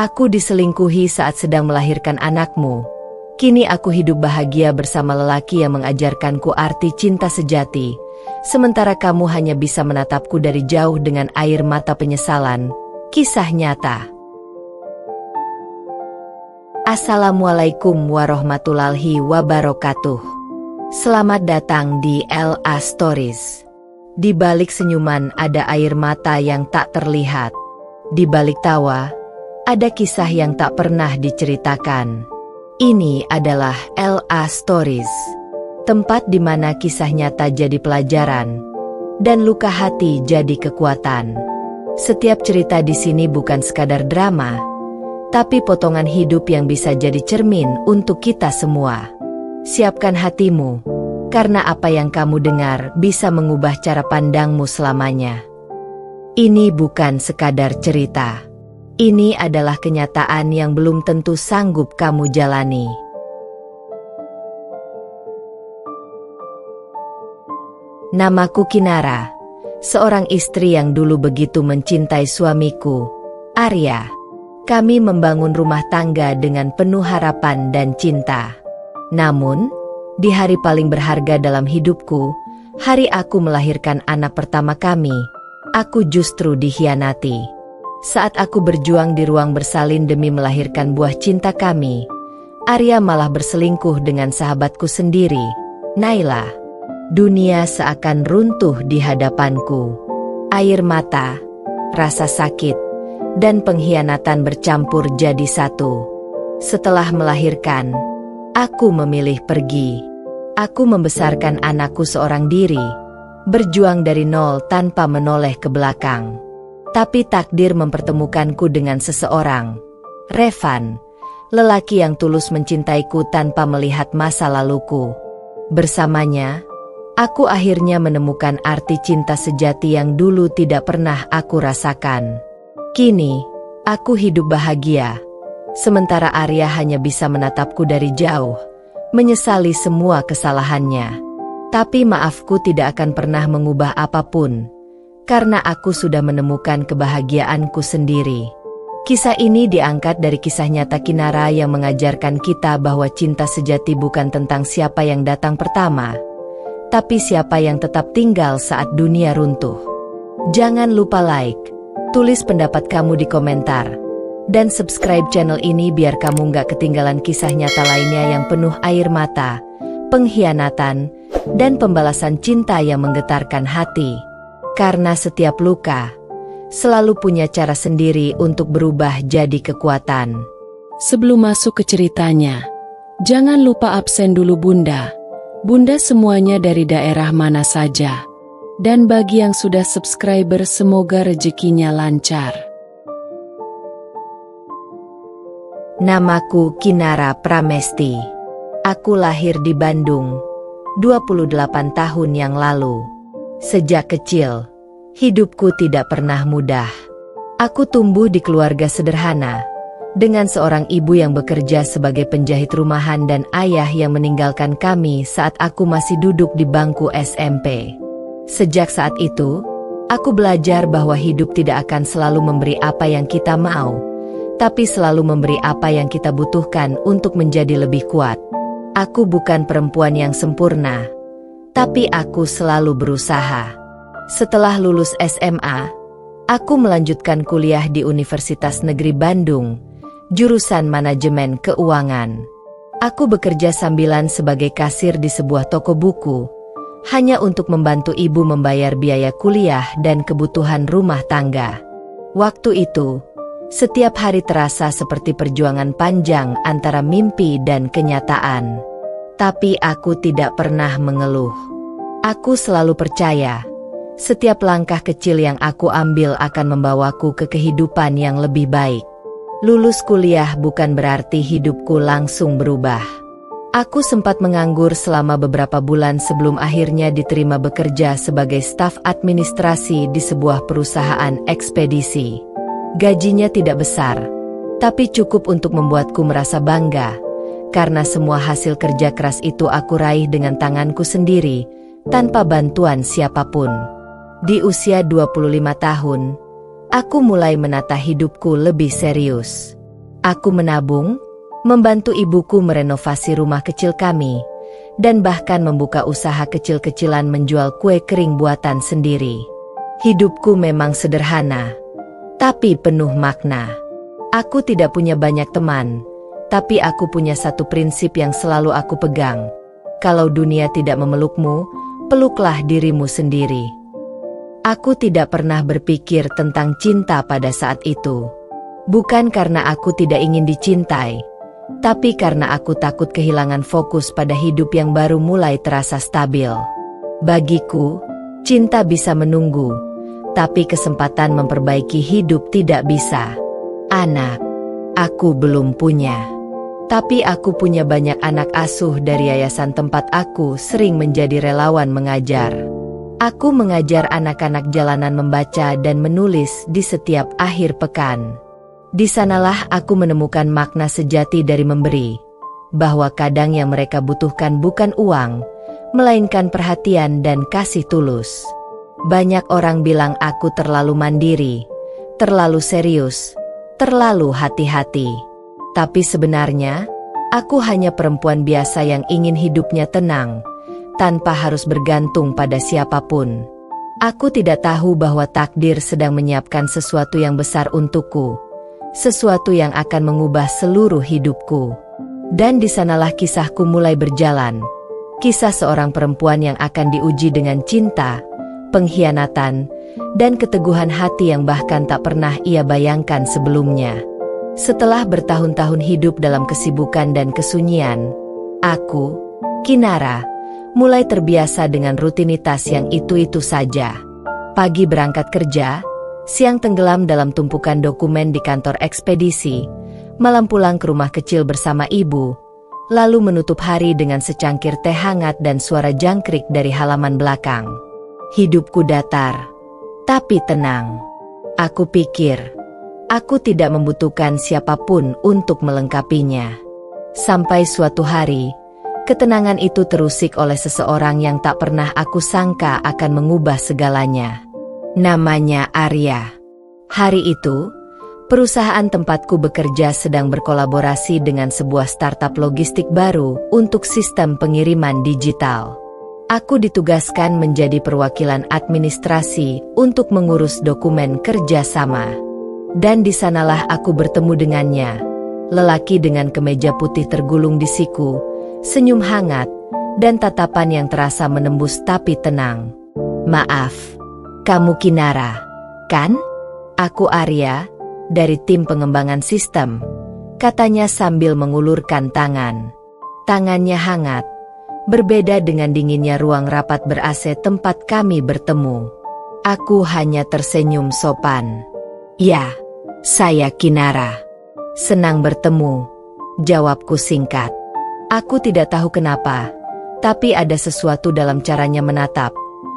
Aku diselingkuhi saat sedang melahirkan anakmu. Kini aku hidup bahagia bersama lelaki yang mengajarkanku arti cinta sejati, sementara kamu hanya bisa menatapku dari jauh dengan air mata penyesalan. Kisah nyata. Assalamualaikum warahmatullahi wabarakatuh. Selamat datang di LA Stories. Di balik senyuman ada air mata yang tak terlihat. Di balik tawa, ada kisah yang tak pernah diceritakan. Ini adalah LA Stories, tempat di mana kisah nyata jadi pelajaran, dan luka hati jadi kekuatan. Setiap cerita di sini bukan sekadar drama, tapi potongan hidup yang bisa jadi cermin untuk kita semua. Siapkan hatimu, karena apa yang kamu dengar bisa mengubah cara pandangmu selamanya. Ini bukan sekadar cerita. Ini adalah kenyataan yang belum tentu sanggup kamu jalani. Namaku Kinara, seorang istri yang dulu begitu mencintai suamiku, Arya. Kami membangun rumah tangga dengan penuh harapan dan cinta. Namun, di hari paling berharga dalam hidupku, hari aku melahirkan anak pertama kami, aku justru dikhianati. Saat aku berjuang di ruang bersalin demi melahirkan buah cinta kami, Arya malah berselingkuh dengan sahabatku sendiri, Naila. Dunia seakan runtuh di hadapanku. Air mata, rasa sakit, dan pengkhianatan bercampur jadi satu. Setelah melahirkan, aku memilih pergi. Aku membesarkan anakku seorang diri, berjuang dari nol tanpa menoleh ke belakang. Tapi takdir mempertemukanku dengan seseorang, Revan, lelaki yang tulus mencintaiku tanpa melihat masa laluku. Bersamanya, aku akhirnya menemukan arti cinta sejati yang dulu tidak pernah aku rasakan. Kini, aku hidup bahagia, sementara Arya hanya bisa menatapku dari jauh, menyesali semua kesalahannya. Tapi maafku tidak akan pernah mengubah apapun, karena aku sudah menemukan kebahagiaanku sendiri. Kisah ini diangkat dari kisah nyata Kinara yang mengajarkan kita bahwa cinta sejati bukan tentang siapa yang datang pertama, tapi siapa yang tetap tinggal saat dunia runtuh. Jangan lupa like, tulis pendapat kamu di komentar, dan subscribe channel ini biar kamu nggak ketinggalan kisah nyata lainnya yang penuh air mata, pengkhianatan, dan pembalasan cinta yang menggetarkan hati. Karena setiap luka selalu punya cara sendiri untuk berubah jadi kekuatan. Sebelum masuk ke ceritanya, jangan lupa absen dulu Bunda. Bunda semuanya dari daerah mana saja. Dan bagi yang sudah subscriber semoga rezekinya lancar. Namaku Kinara Pramesti. Aku lahir di Bandung, 28 tahun yang lalu. Sejak kecil, hidupku tidak pernah mudah. Aku tumbuh di keluarga sederhana, dengan seorang ibu yang bekerja sebagai penjahit rumahan dan ayah yang meninggalkan kami saat aku masih duduk di bangku SMP. Sejak saat itu, aku belajar bahwa hidup tidak akan selalu memberi apa yang kita mau, tapi selalu memberi apa yang kita butuhkan untuk menjadi lebih kuat. Aku bukan perempuan yang sempurna, tapi aku selalu berusaha. Setelah lulus SMA, aku melanjutkan kuliah di Universitas Negeri Bandung, jurusan Manajemen Keuangan. Aku bekerja sambilan sebagai kasir di sebuah toko buku, hanya untuk membantu ibu membayar biaya kuliah dan kebutuhan rumah tangga. Waktu itu, setiap hari terasa seperti perjuangan panjang antara mimpi dan kenyataan. Tapi aku tidak pernah mengeluh. Aku selalu percaya, setiap langkah kecil yang aku ambil akan membawaku ke kehidupan yang lebih baik. Lulus kuliah bukan berarti hidupku langsung berubah. Aku sempat menganggur selama beberapa bulan sebelum akhirnya diterima bekerja sebagai staf administrasi di sebuah perusahaan ekspedisi. Gajinya tidak besar, tapi cukup untuk membuatku merasa bangga, karena semua hasil kerja keras itu aku raih dengan tanganku sendiri, tanpa bantuan siapapun. Di usia 25 tahun, aku mulai menata hidupku lebih serius. Aku menabung, membantu ibuku merenovasi rumah kecil kami, dan bahkan membuka usaha kecil-kecilan menjual kue kering buatan sendiri. Hidupku memang sederhana, tapi penuh makna. Aku tidak punya banyak teman, tapi aku punya satu prinsip yang selalu aku pegang. Kalau dunia tidak memelukmu, peluklah dirimu sendiri. Aku tidak pernah berpikir tentang cinta pada saat itu. Bukan karena aku tidak ingin dicintai, tapi karena aku takut kehilangan fokus pada hidup yang baru mulai terasa stabil. Bagiku, cinta bisa menunggu, tapi kesempatan memperbaiki hidup tidak bisa. Anak, aku belum punya. Tapi aku punya banyak anak asuh dari yayasan tempat aku sering menjadi relawan mengajar. Aku mengajar anak-anak jalanan membaca dan menulis di setiap akhir pekan. Di sanalah aku menemukan makna sejati dari memberi, bahwa kadang yang mereka butuhkan bukan uang, melainkan perhatian dan kasih tulus. Banyak orang bilang aku terlalu mandiri, terlalu serius, terlalu hati-hati. Tapi sebenarnya, aku hanya perempuan biasa yang ingin hidupnya tenang, tanpa harus bergantung pada siapapun. Aku tidak tahu bahwa takdir sedang menyiapkan sesuatu yang besar untukku, sesuatu yang akan mengubah seluruh hidupku. Dan di sanalah kisahku mulai berjalan. Kisah seorang perempuan yang akan diuji dengan cinta, pengkhianatan, dan keteguhan hati yang bahkan tak pernah ia bayangkan sebelumnya. Setelah bertahun-tahun hidup dalam kesibukan dan kesunyian, aku, Kinara, mulai terbiasa dengan rutinitas yang itu-itu saja. Pagi berangkat kerja, siang tenggelam dalam tumpukan dokumen di kantor ekspedisi, malam pulang ke rumah kecil bersama ibu, lalu menutup hari dengan secangkir teh hangat dan suara jangkrik dari halaman belakang. Hidupku datar, tapi tenang. Aku pikir, aku tidak membutuhkan siapapun untuk melengkapinya. Sampai suatu hari, ketenangan itu terusik oleh seseorang yang tak pernah aku sangka akan mengubah segalanya. Namanya Arya. Hari itu, perusahaan tempatku bekerja sedang berkolaborasi dengan sebuah startup logistik baru untuk sistem pengiriman digital. Aku ditugaskan menjadi perwakilan administrasi untuk mengurus dokumen kerjasama. Dan di sanalah aku bertemu dengannya, lelaki dengan kemeja putih tergulung di siku, senyum hangat, dan tatapan yang terasa menembus tapi tenang. Maaf. Kamu Kinara, kan? Aku Arya, dari tim pengembangan sistem, katanya sambil mengulurkan tangan. Tangannya hangat, berbeda dengan dinginnya ruang rapat ber-AC tempat kami bertemu. Aku hanya tersenyum sopan. Ya, saya Kinara. Senang bertemu, jawabku singkat. Aku tidak tahu kenapa, tapi ada sesuatu dalam caranya menatap.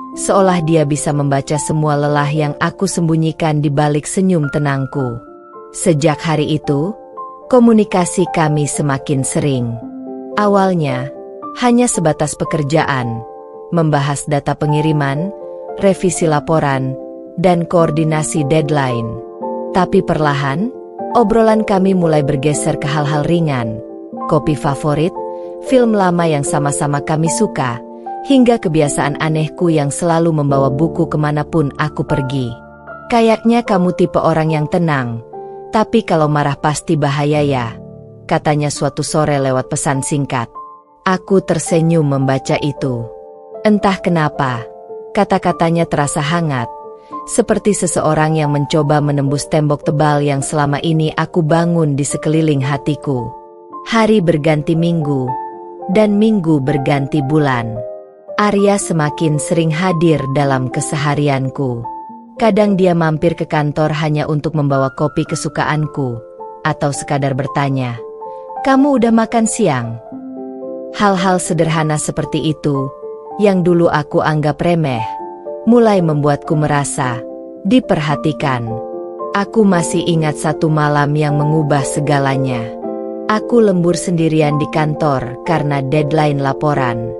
Seolah dia bisa membaca semua lelah yang aku sembunyikan di balik senyum tenangku. Sejak hari itu, komunikasi kami semakin sering. Awalnya, hanya sebatas pekerjaan, membahas data pengiriman, revisi laporan, dan koordinasi deadline. Tapi perlahan, obrolan kami mulai bergeser ke hal-hal ringan, kopi favorit, film lama yang sama-sama kami suka, hingga kebiasaan anehku yang selalu membawa buku kemanapun aku pergi. Kayaknya kamu tipe orang yang tenang, tapi kalau marah pasti bahaya ya, katanya suatu sore lewat pesan singkat. Aku tersenyum membaca itu. Entah kenapa, kata-katanya terasa hangat, seperti seseorang yang mencoba menembus tembok tebal yang selama ini aku bangun di sekeliling hatiku. Hari berganti minggu, dan minggu berganti bulan. Arya semakin sering hadir dalam keseharianku. Kadang dia mampir ke kantor hanya untuk membawa kopi kesukaanku, atau sekadar bertanya, "Kamu udah makan siang?" Hal-hal sederhana seperti itu, yang dulu aku anggap remeh, mulai membuatku merasa diperhatikan. Aku masih ingat satu malam yang mengubah segalanya. Aku lembur sendirian di kantor karena deadline laporan.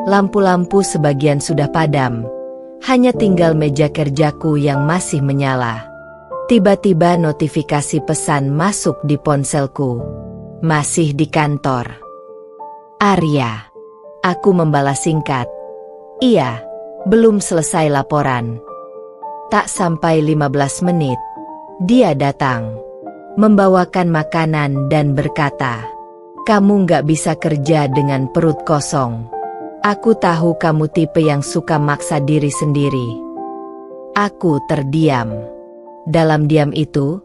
Lampu-lampu sebagian sudah padam, hanya tinggal meja kerjaku yang masih menyala. Tiba-tiba notifikasi pesan masuk di ponselku. Masih di kantor. Arya. Aku membalas singkat. Iya, belum selesai laporan. Tak sampai 15 menit, dia datang. Membawakan makanan dan berkata, "Kamu nggak bisa kerja dengan perut kosong. Aku tahu kamu tipe yang suka maksa diri sendiri." Aku terdiam. Dalam diam itu,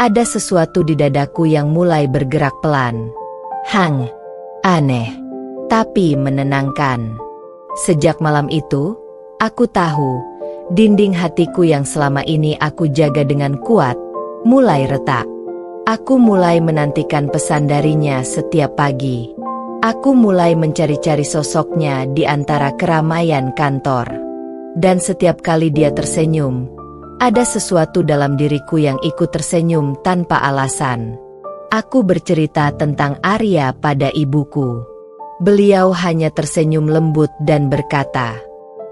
ada sesuatu di dadaku yang mulai bergerak pelan. Aneh, tapi menenangkan. Sejak malam itu, aku tahu, dinding hatiku yang selama ini aku jaga dengan kuat, mulai retak. Aku mulai menantikan pesan darinya setiap pagi. Aku mulai mencari-cari sosoknya di antara keramaian kantor. Dan setiap kali dia tersenyum, ada sesuatu dalam diriku yang ikut tersenyum tanpa alasan. Aku bercerita tentang Arya pada ibuku. Beliau hanya tersenyum lembut dan berkata,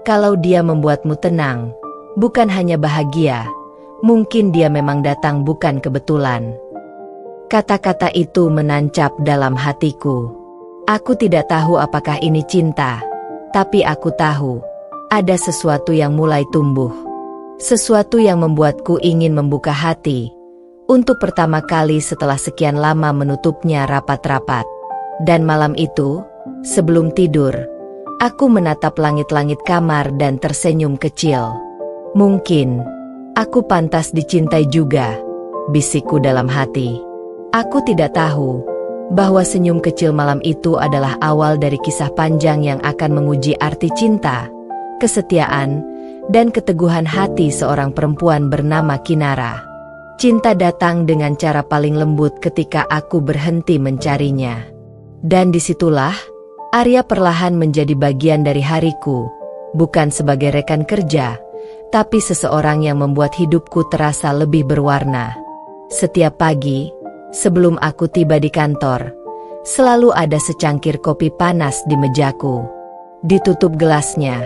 "Kalau dia membuatmu tenang, bukan hanya bahagia, mungkin dia memang datang bukan kebetulan." Kata-kata itu menancap dalam hatiku. Aku tidak tahu apakah ini cinta, tapi aku tahu ada sesuatu yang mulai tumbuh. Sesuatu yang membuatku ingin membuka hati untuk pertama kali setelah sekian lama menutupnya rapat-rapat. Dan malam itu, sebelum tidur, aku menatap langit-langit kamar dan tersenyum kecil. Mungkin aku pantas dicintai juga, bisikku dalam hati. Aku tidak tahu bahwa senyum kecil malam itu adalah awal dari kisah panjang yang akan menguji arti cinta, kesetiaan, dan keteguhan hati seorang perempuan bernama Kinara. Cinta datang dengan cara paling lembut ketika aku berhenti mencarinya. Dan disitulah, Arya perlahan menjadi bagian dari hariku, bukan sebagai rekan kerja, tapi seseorang yang membuat hidupku terasa lebih berwarna. Setiap pagi, sebelum aku tiba di kantor, selalu ada secangkir kopi panas di mejaku. Ditutup gelasnya,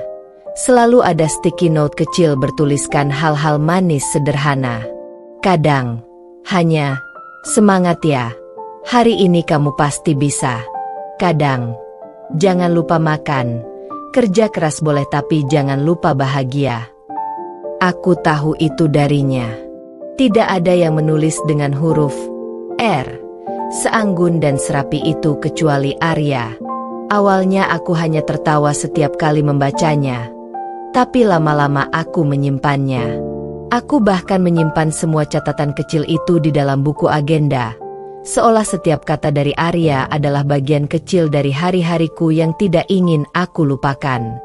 selalu ada sticky note kecil bertuliskan hal-hal manis sederhana. Kadang, hanya, "Semangat ya, hari ini kamu pasti bisa." Kadang, "Jangan lupa makan, kerja keras boleh tapi jangan lupa bahagia." Aku tahu itu darinya. Tidak ada yang menulis dengan huruf R, seanggun dan serapi itu kecuali Arya. Awalnya aku hanya tertawa setiap kali membacanya, tapi lama-lama aku menyimpannya. Aku bahkan menyimpan semua catatan kecil itu di dalam buku agenda, seolah setiap kata dari Arya adalah bagian kecil dari hari-hariku yang tidak ingin aku lupakan.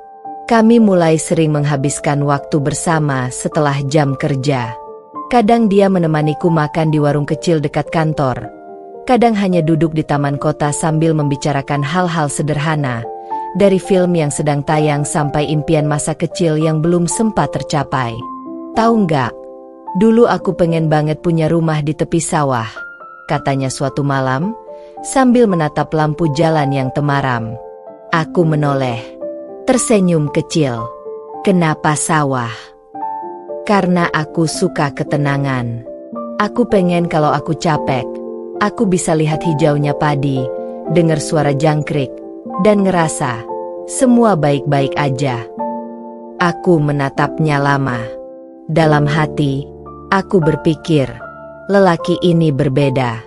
Kami mulai sering menghabiskan waktu bersama setelah jam kerja. Kadang dia menemaniku makan di warung kecil dekat kantor. Kadang hanya duduk di taman kota sambil membicarakan hal-hal sederhana, dari film yang sedang tayang sampai impian masa kecil yang belum sempat tercapai. "Tahu nggak, dulu aku pengen banget punya rumah di tepi sawah," katanya suatu malam, sambil menatap lampu jalan yang temaram. Aku menoleh, tersenyum kecil. "Kenapa sawah?" "Karena aku suka ketenangan. Aku pengen kalau aku capek, aku bisa lihat hijaunya padi, dengar suara jangkrik, dan ngerasa semua baik-baik aja." Aku menatapnya lama. Dalam hati, aku berpikir, lelaki ini berbeda.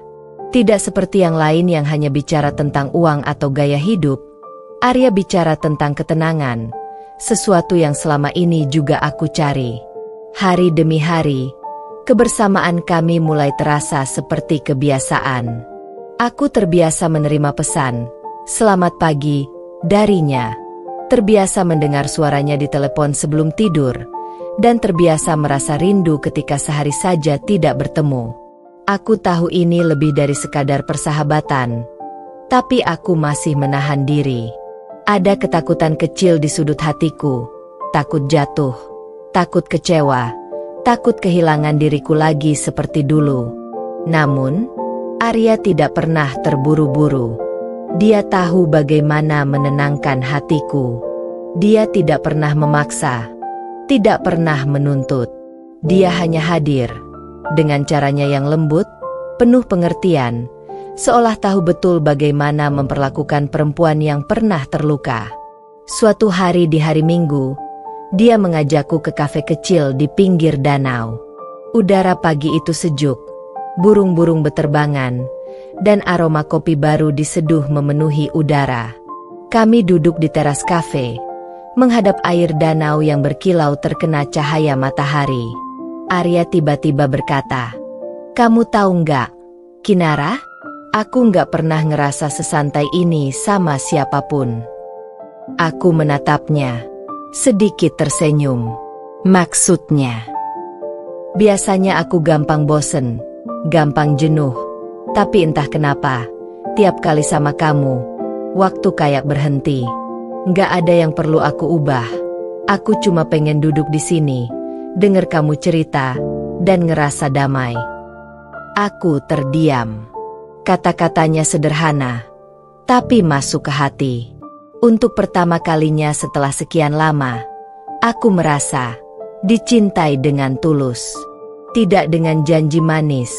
Tidak seperti yang lain yang hanya bicara tentang uang atau gaya hidup. Arya bicara tentang ketenangan, sesuatu yang selama ini juga aku cari. Hari demi hari, kebersamaan kami mulai terasa seperti kebiasaan. Aku terbiasa menerima pesan, "Selamat pagi," darinya. Terbiasa mendengar suaranya di telepon sebelum tidur, dan terbiasa merasa rindu ketika sehari saja tidak bertemu. Aku tahu ini lebih dari sekadar persahabatan, tapi aku masih menahan diri. Ada ketakutan kecil di sudut hatiku, takut jatuh, takut kecewa, takut kehilangan diriku lagi seperti dulu. Namun, Arya tidak pernah terburu-buru. Dia tahu bagaimana menenangkan hatiku. Dia tidak pernah memaksa, tidak pernah menuntut. Dia hanya hadir, dengan caranya yang lembut, penuh pengertian, seolah tahu betul bagaimana memperlakukan perempuan yang pernah terluka. Suatu hari di hari Minggu, dia mengajakku ke kafe kecil di pinggir danau. Udara pagi itu sejuk, burung-burung beterbangan, dan aroma kopi baru diseduh memenuhi udara. Kami duduk di teras kafe, menghadap air danau yang berkilau terkena cahaya matahari. Arya tiba-tiba berkata, "Kamu tahu nggak, Kinara? Aku nggak pernah ngerasa sesantai ini sama siapapun." Aku menatapnya, sedikit tersenyum. Maksudnya? Biasanya aku gampang bosen, gampang jenuh. Tapi entah kenapa, tiap kali sama kamu, waktu kayak berhenti. Nggak ada yang perlu aku ubah. Aku cuma pengen duduk di sini, denger kamu cerita, dan ngerasa damai. Aku terdiam. Kata-katanya sederhana, tapi masuk ke hati. Untuk pertama kalinya setelah sekian lama, aku merasa dicintai dengan tulus. Tidak dengan janji manis,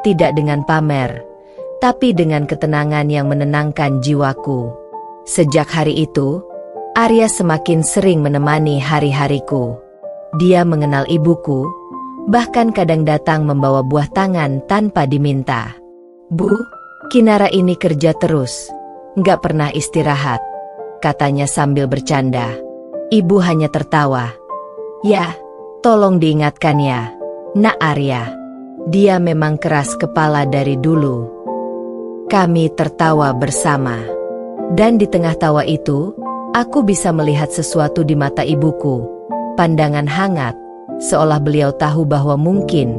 tidak dengan pamer, tapi dengan ketenangan yang menenangkan jiwaku. Sejak hari itu, Arya semakin sering menemani hari-hariku. Dia mengenal ibuku, bahkan kadang datang membawa buah tangan tanpa diminta. "Bu, Kinara ini kerja terus, nggak pernah istirahat," katanya sambil bercanda. Ibu hanya tertawa. "Ya, tolong diingatkan ya, Nak Arya. Dia memang keras kepala dari dulu." Kami tertawa bersama. Dan di tengah tawa itu, aku bisa melihat sesuatu di mata ibuku. Pandangan hangat, seolah beliau tahu bahwa mungkin,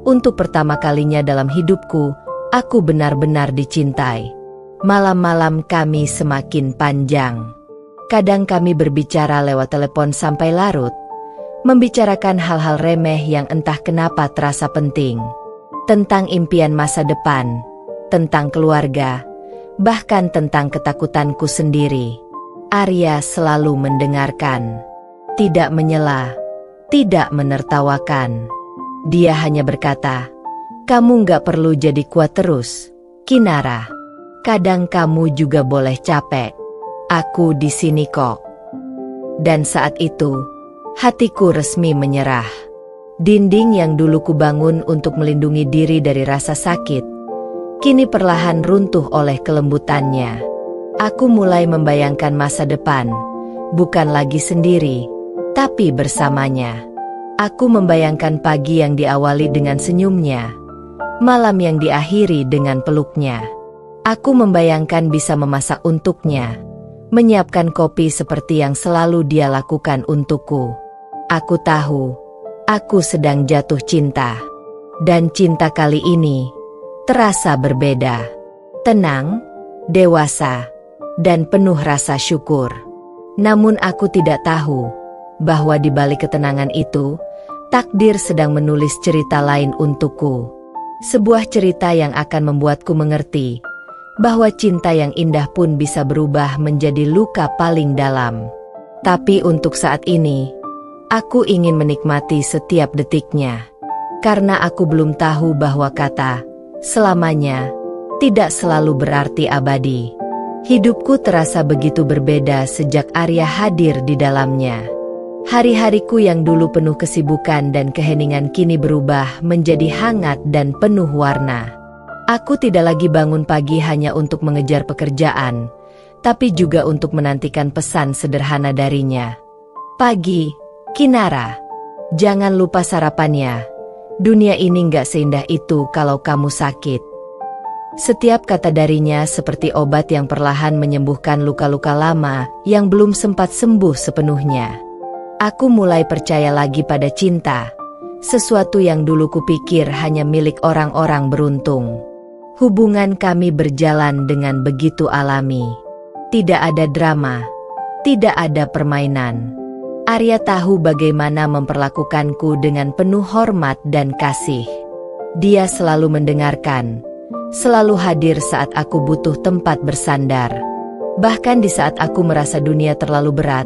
untuk pertama kalinya dalam hidupku, aku benar-benar dicintai. Malam-malam kami semakin panjang. Kadang kami berbicara lewat telepon sampai larut, membicarakan hal-hal remeh yang entah kenapa terasa penting. Tentang impian masa depan, tentang keluarga, bahkan tentang ketakutanku sendiri. Arya selalu mendengarkan, tidak menyela, tidak menertawakan. Dia hanya berkata, "Kamu nggak perlu jadi kuat terus, Kinara. Kadang kamu juga boleh capek. Aku di sini kok." Dan saat itu, hatiku resmi menyerah. Dinding yang dulu kubangun untuk melindungi diri dari rasa sakit, kini perlahan runtuh oleh kelembutannya. Aku mulai membayangkan masa depan, bukan lagi sendiri, tapi bersamanya. Aku membayangkan pagi yang diawali dengan senyumnya, malam yang diakhiri dengan peluknya. Aku membayangkan bisa memasak untuknya, menyiapkan kopi seperti yang selalu dia lakukan untukku. Aku tahu, aku sedang jatuh cinta. Dan cinta kali ini terasa berbeda. Tenang, dewasa, dan penuh rasa syukur. Namun aku tidak tahu bahwa di balik ketenangan itu, takdir sedang menulis cerita lain untukku. Sebuah cerita yang akan membuatku mengerti bahwa cinta yang indah pun bisa berubah menjadi luka paling dalam. Tapi untuk saat ini, aku ingin menikmati setiap detiknya. Karena aku belum tahu bahwa kata selamanya tidak selalu berarti abadi. Hidupku terasa begitu berbeda sejak Arya hadir di dalamnya. Hari-hariku yang dulu penuh kesibukan dan keheningan kini berubah menjadi hangat dan penuh warna. Aku tidak lagi bangun pagi hanya untuk mengejar pekerjaan, tapi juga untuk menantikan pesan sederhana darinya. "Pagi, Kinara. Jangan lupa sarapannya. Dunia ini nggak seindah itu kalau kamu sakit." Setiap kata darinya seperti obat yang perlahan menyembuhkan luka-luka lama yang belum sempat sembuh sepenuhnya. Aku mulai percaya lagi pada cinta, sesuatu yang dulu kupikir hanya milik orang-orang beruntung. Hubungan kami berjalan dengan begitu alami. Tidak ada drama, tidak ada permainan. Arya tahu bagaimana memperlakukanku dengan penuh hormat dan kasih. Dia selalu mendengarkan, selalu hadir saat aku butuh tempat bersandar. Bahkan di saat aku merasa dunia terlalu berat,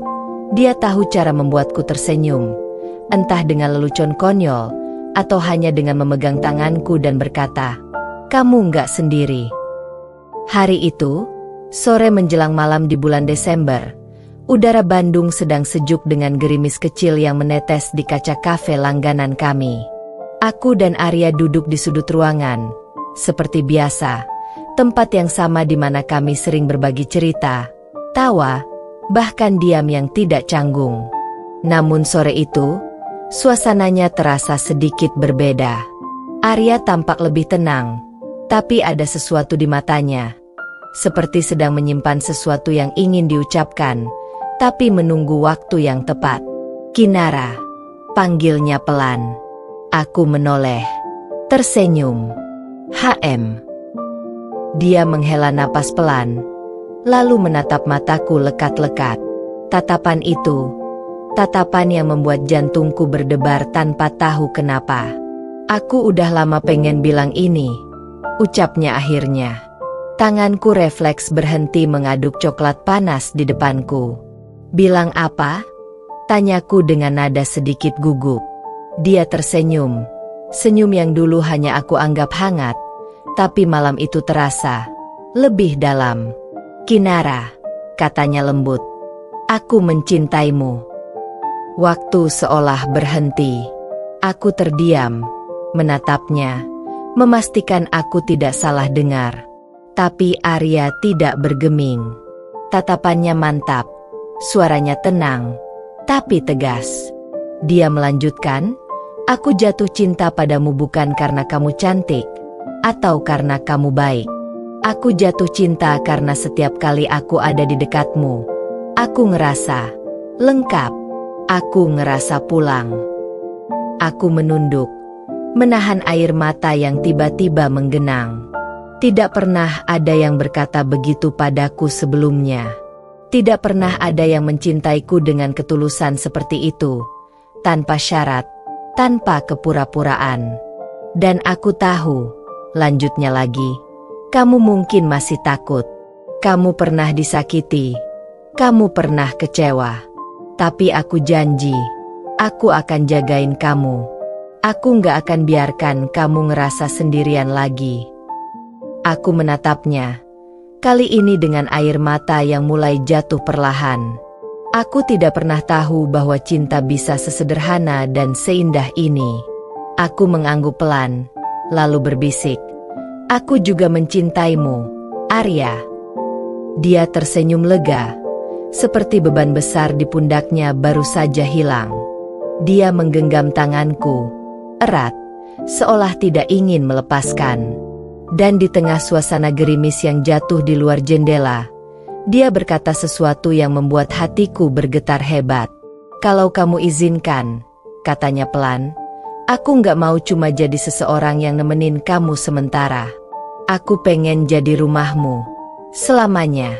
dia tahu cara membuatku tersenyum. Entah dengan lelucon konyol, atau hanya dengan memegang tanganku dan berkata, "Kamu nggak sendiri." Hari itu, sore menjelang malam di bulan Desember, udara Bandung sedang sejuk dengan gerimis kecil yang menetes di kaca kafe langganan kami. Aku dan Arya duduk di sudut ruangan, seperti biasa, tempat yang sama di mana kami sering berbagi cerita, tawa, bahkan diam yang tidak canggung. Namun sore itu, suasananya terasa sedikit berbeda. Arya tampak lebih tenang, tapi ada sesuatu di matanya, seperti sedang menyimpan sesuatu yang ingin diucapkan, tapi menunggu waktu yang tepat. "Kinara," panggilnya pelan. Aku menoleh, tersenyum. "HM." Dia menghela napas pelan, lalu menatap mataku lekat-lekat. Tatapan itu, tatapan yang membuat jantungku berdebar tanpa tahu kenapa. "Aku udah lama pengen bilang ini," ucapnya akhirnya. Tanganku refleks berhenti mengaduk coklat panas di depanku. "Bilang apa?" tanyaku dengan nada sedikit gugup. Dia tersenyum, senyum yang dulu hanya aku anggap hangat, tapi malam itu terasa lebih dalam. "Kinara," katanya lembut, "aku mencintaimu." Waktu seolah berhenti. Aku terdiam, menatapnya, memastikan aku tidak salah dengar. Tapi Arya tidak bergeming. Tatapannya mantap, suaranya tenang, tapi tegas. Dia melanjutkan, "Aku jatuh cinta padamu bukan karena kamu cantik, atau karena kamu baik. Aku jatuh cinta karena setiap kali aku ada di dekatmu, aku ngerasa lengkap, aku ngerasa pulang." Aku menunduk, menahan air mata yang tiba-tiba menggenang. Tidak pernah ada yang berkata begitu padaku sebelumnya. Tidak pernah ada yang mencintaiku dengan ketulusan seperti itu, tanpa syarat, tanpa kepura-puraan. "Dan aku tahu," lanjutnya lagi, "kamu mungkin masih takut. Kamu pernah disakiti. Kamu pernah kecewa. Tapi aku janji, aku akan jagain kamu. Aku nggak akan biarkan kamu ngerasa sendirian lagi." Aku menatapnya, kali ini dengan air mata yang mulai jatuh perlahan. Aku tidak pernah tahu bahwa cinta bisa sesederhana dan seindah ini. Aku mengangguk pelan, lalu berbisik, "Aku juga mencintaimu, Arya." Dia tersenyum lega, seperti beban besar di pundaknya baru saja hilang. Dia menggenggam tanganku, erat, seolah tidak ingin melepaskan. Dan di tengah suasana gerimis yang jatuh di luar jendela, dia berkata sesuatu yang membuat hatiku bergetar hebat. "Kalau kamu izinkan," katanya pelan, "aku nggak mau cuma jadi seseorang yang nemenin kamu sementara. Aku pengen jadi rumahmu selamanya.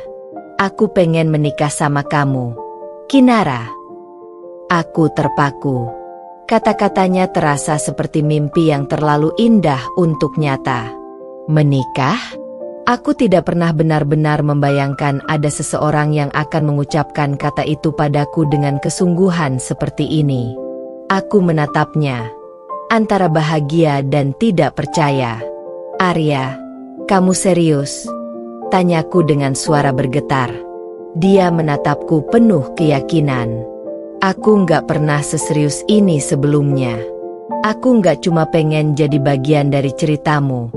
Aku pengen menikah sama kamu, Kinara." Aku terpaku. Kata-katanya terasa seperti mimpi yang terlalu indah untuk nyata. Menikah? Aku tidak pernah benar-benar membayangkan ada seseorang yang akan mengucapkan kata itu padaku dengan kesungguhan seperti ini. Aku menatapnya, antara bahagia dan tidak percaya. "Arya, kamu serius?" tanyaku dengan suara bergetar. Dia menatapku penuh keyakinan. "Aku nggak pernah seserius ini sebelumnya. Aku nggak cuma pengen jadi bagian dari ceritamu,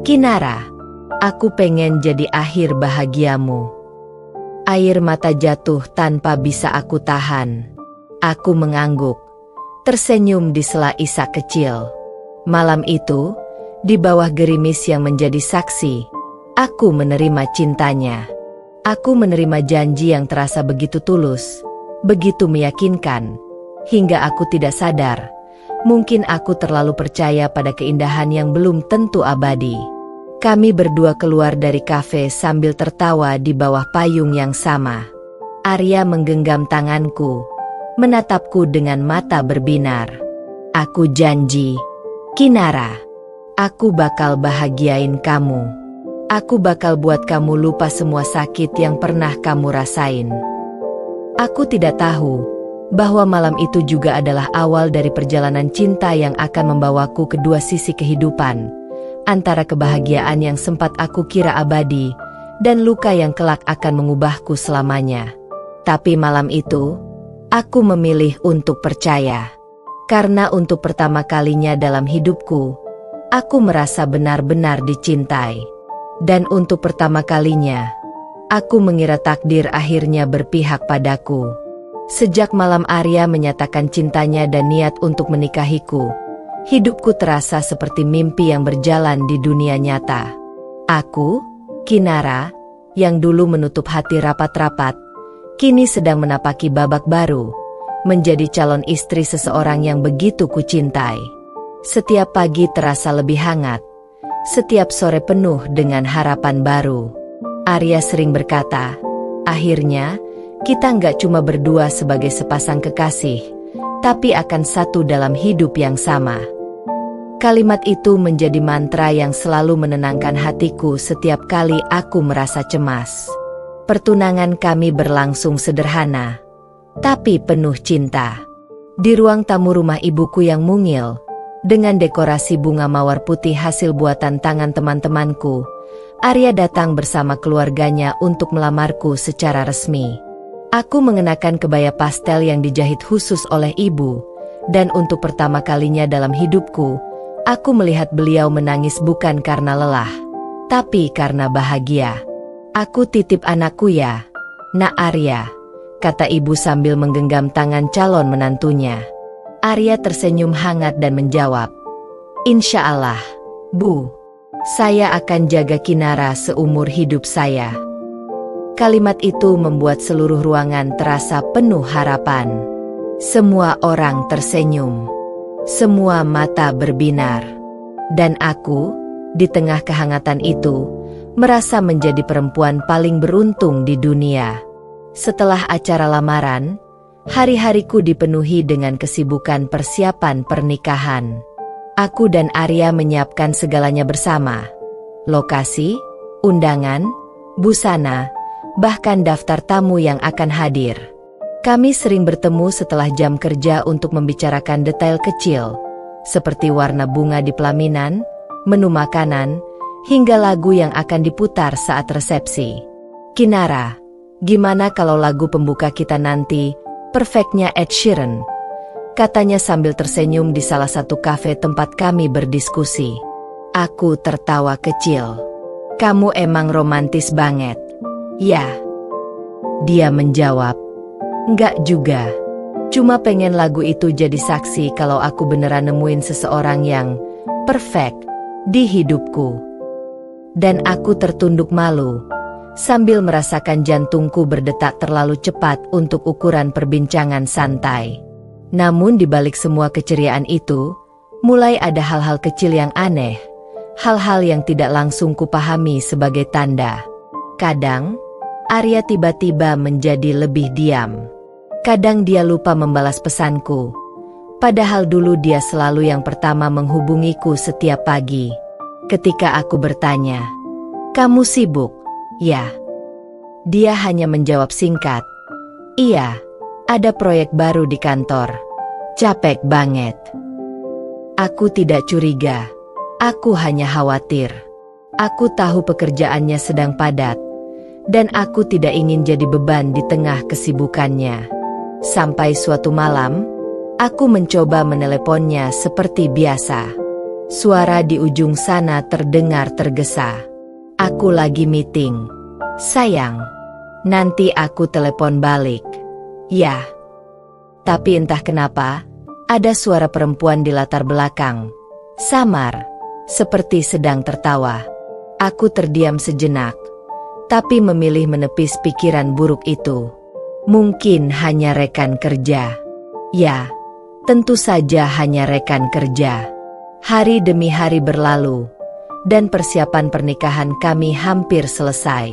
Kinara. Aku pengen jadi akhir bahagiamu." Air mata jatuh tanpa bisa aku tahan. Aku mengangguk, tersenyum di sela isak kecil. Malam itu, di bawah gerimis yang menjadi saksi, aku menerima cintanya. Aku menerima janji yang terasa begitu tulus, begitu meyakinkan, hingga aku tidak sadar. Mungkin aku terlalu percaya pada keindahan yang belum tentu abadi. Kami berdua keluar dari kafe sambil tertawa di bawah payung yang sama. Arya menggenggam tanganku, menatapku dengan mata berbinar. "Aku janji, Kinara, aku bakal bahagiain kamu. Aku bakal buat kamu lupa semua sakit yang pernah kamu rasain." Aku tidak tahu bahwa malam itu juga adalah awal dari perjalanan cinta yang akan membawaku ke dua sisi kehidupan, antara kebahagiaan yang sempat aku kira abadi, dan luka yang kelak akan mengubahku selamanya. Tapi malam itu, aku memilih untuk percaya. Karena untuk pertama kalinya dalam hidupku, aku merasa benar-benar dicintai. Dan untuk pertama kalinya, aku mengira takdir akhirnya berpihak padaku. Sejak malam Arya menyatakan cintanya dan niat untuk menikahiku, hidupku terasa seperti mimpi yang berjalan di dunia nyata. Aku, Kinara, yang dulu menutup hati rapat-rapat, kini sedang menapaki babak baru, menjadi calon istri seseorang yang begitu kucintai. Setiap pagi terasa lebih hangat, setiap sore penuh dengan harapan baru. Arya sering berkata, akhirnya, kita nggak cuma berdua sebagai sepasang kekasih, tapi akan satu dalam hidup yang sama. Kalimat itu menjadi mantra yang selalu menenangkan hatiku setiap kali aku merasa cemas. Pertunangan kami berlangsung sederhana, tapi penuh cinta. Di ruang tamu rumah ibuku yang mungil, dengan dekorasi bunga mawar putih hasil buatan tangan teman-temanku, Arya datang bersama keluarganya untuk melamarku secara resmi. Aku mengenakan kebaya pastel yang dijahit khusus oleh ibu, dan untuk pertama kalinya dalam hidupku, aku melihat beliau menangis bukan karena lelah, tapi karena bahagia. Aku titip anakku ya, Nak Arya, kata ibu sambil menggenggam tangan calon menantunya. Arya tersenyum hangat dan menjawab, Insya Allah, Bu. Saya akan jaga Kinara seumur hidup saya. Kalimat itu membuat seluruh ruangan terasa penuh harapan. Semua orang tersenyum. Semua mata berbinar. Dan aku, di tengah kehangatan itu, merasa menjadi perempuan paling beruntung di dunia. Setelah acara lamaran, hari-hariku dipenuhi dengan kesibukan persiapan pernikahan. Aku dan Arya menyiapkan segalanya bersama. Lokasi, undangan, busana, bahkan daftar tamu yang akan hadir. Kami sering bertemu setelah jam kerja untuk membicarakan detail kecil, seperti warna bunga di pelaminan, menu makanan, hingga lagu yang akan diputar saat resepsi. Kinara, gimana kalau lagu pembuka kita nanti perfectnya Ed Sheeran? Katanya sambil tersenyum di salah satu kafe tempat kami berdiskusi. Aku tertawa kecil. Kamu emang romantis banget. Ya. Dia menjawab. Enggak juga. Cuma pengen lagu itu jadi saksi kalau aku beneran nemuin seseorang yang perfect di hidupku. Dan aku tertunduk malu, sambil merasakan jantungku berdetak terlalu cepat untuk ukuran perbincangan santai. Namun di balik semua keceriaan itu, mulai ada hal-hal kecil yang aneh, hal-hal yang tidak langsung kupahami sebagai tanda. Kadang, Arya tiba-tiba menjadi lebih diam. Kadang dia lupa membalas pesanku, padahal dulu dia selalu yang pertama menghubungiku setiap pagi. Ketika aku bertanya, "Kamu sibuk?" "Ya." Dia hanya menjawab singkat, "Iya, ada proyek baru di kantor. Capek banget." Aku tidak curiga. Aku hanya khawatir. Aku tahu pekerjaannya sedang padat, dan aku tidak ingin jadi beban di tengah kesibukannya. Sampai suatu malam, aku mencoba meneleponnya seperti biasa. Suara di ujung sana terdengar tergesa. "Aku lagi meeting. Sayang, nanti aku telepon balik." "Ya." Tapi entah kenapa, ada suara perempuan di latar belakang. Samar, seperti sedang tertawa. Aku terdiam sejenak, tapi memilih menepis pikiran buruk itu. Mungkin hanya rekan kerja. Ya, tentu saja hanya rekan kerja. Hari demi hari berlalu, dan persiapan pernikahan kami hampir selesai.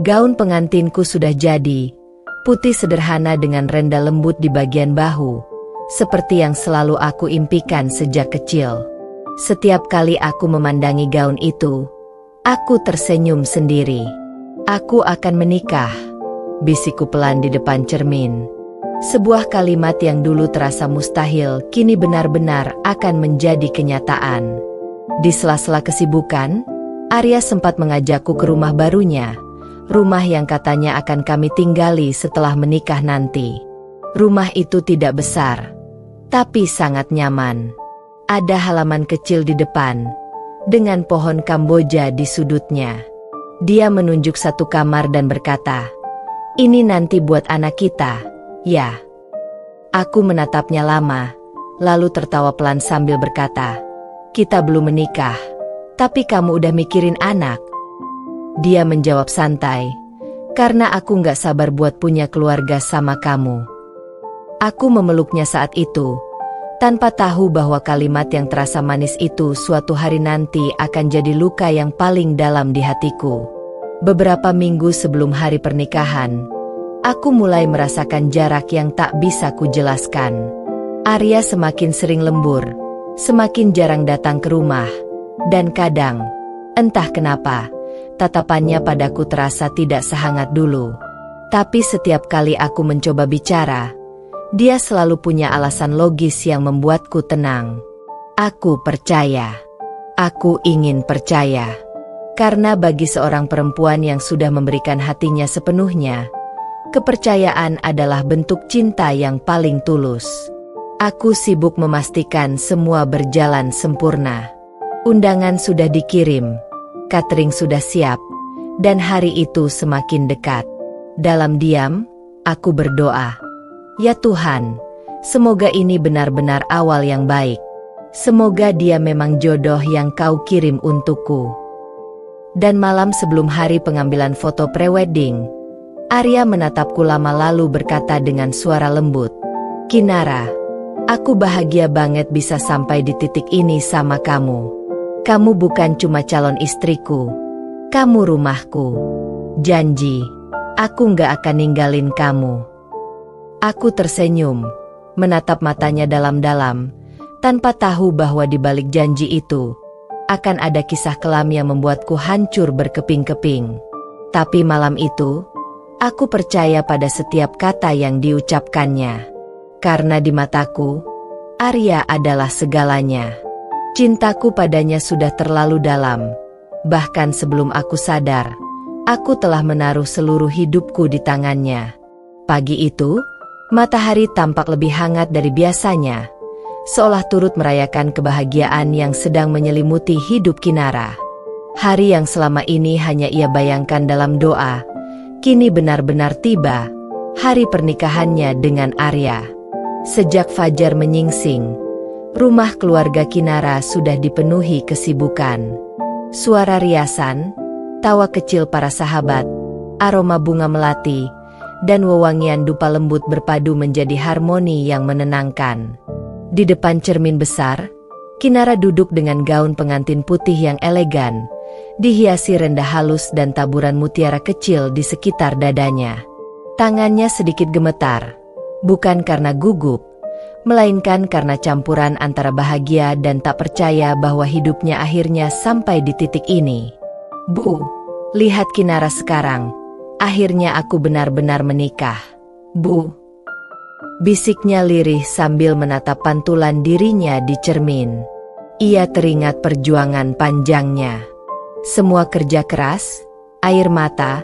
Gaun pengantinku sudah jadi, putih sederhana dengan renda lembut di bagian bahu, seperti yang selalu aku impikan sejak kecil. Setiap kali aku memandangi gaun itu, aku tersenyum sendiri. "Aku akan menikah," bisikku pelan di depan cermin. Sebuah kalimat yang dulu terasa mustahil kini benar-benar akan menjadi kenyataan. Di sela-sela kesibukan, Arya sempat mengajakku ke rumah barunya, rumah yang katanya akan kami tinggali setelah menikah nanti. Rumah itu tidak besar, tapi sangat nyaman. Ada halaman kecil di depan, dengan pohon Kamboja di sudutnya. Dia menunjuk satu kamar dan berkata, "Ini nanti buat anak kita, ya?" Aku menatapnya lama, lalu tertawa pelan sambil berkata, "Kita belum menikah, tapi kamu udah mikirin anak?" Dia menjawab santai, "Karena aku gak sabar buat punya keluarga sama kamu." Aku memeluknya saat itu, tanpa tahu bahwa kalimat yang terasa manis itu suatu hari nanti akan jadi luka yang paling dalam di hatiku. Beberapa minggu sebelum hari pernikahan, aku mulai merasakan jarak yang tak bisa kujelaskan. Arya semakin sering lembur, semakin jarang datang ke rumah, dan kadang, entah kenapa, tatapannya padaku terasa tidak sehangat dulu. Tapi setiap kali aku mencoba bicara, dia selalu punya alasan logis yang membuatku tenang. Aku percaya. Aku ingin percaya. Karena bagi seorang perempuan yang sudah memberikan hatinya sepenuhnya, kepercayaan adalah bentuk cinta yang paling tulus. Aku sibuk memastikan semua berjalan sempurna. Undangan sudah dikirim, catering sudah siap, dan hari itu semakin dekat. Dalam diam, aku berdoa, "Ya Tuhan, semoga ini benar-benar awal yang baik. Semoga dia memang jodoh yang Kau kirim untukku." Dan malam sebelum hari pengambilan foto prewedding, Arya menatapku lama lalu berkata dengan suara lembut, "Kinara, aku bahagia banget bisa sampai di titik ini sama kamu. Kamu bukan cuma calon istriku, kamu rumahku. Janji, aku gak akan ninggalin kamu." Aku tersenyum, menatap matanya dalam-dalam, tanpa tahu bahwa di balik janji itu akan ada kisah kelam yang membuatku hancur berkeping-keping. Tapi malam itu, aku percaya pada setiap kata yang diucapkannya. Karena di mataku, Arya adalah segalanya. Cintaku padanya sudah terlalu dalam. Bahkan sebelum aku sadar, aku telah menaruh seluruh hidupku di tangannya. Pagi itu, matahari tampak lebih hangat dari biasanya, seolah turut merayakan kebahagiaan yang sedang menyelimuti hidup Kinara. Hari yang selama ini hanya ia bayangkan dalam doa, kini benar-benar tiba, hari pernikahannya dengan Arya. Sejak fajar menyingsing, rumah keluarga Kinara sudah dipenuhi kesibukan. Suara riasan, tawa kecil para sahabat, aroma bunga melati, dan wewangian dupa lembut berpadu menjadi harmoni yang menenangkan. Di depan cermin besar, Kinara duduk dengan gaun pengantin putih yang elegan, dihiasi rendah halus dan taburan mutiara kecil di sekitar dadanya. Tangannya sedikit gemetar, bukan karena gugup, melainkan karena campuran antara bahagia dan tak percaya bahwa hidupnya akhirnya sampai di titik ini. "Bu, lihat Kinara sekarang, akhirnya aku benar-benar menikah. Bu," bisiknya lirih sambil menatap pantulan dirinya di cermin. Ia teringat perjuangan panjangnya. Semua kerja keras, air mata,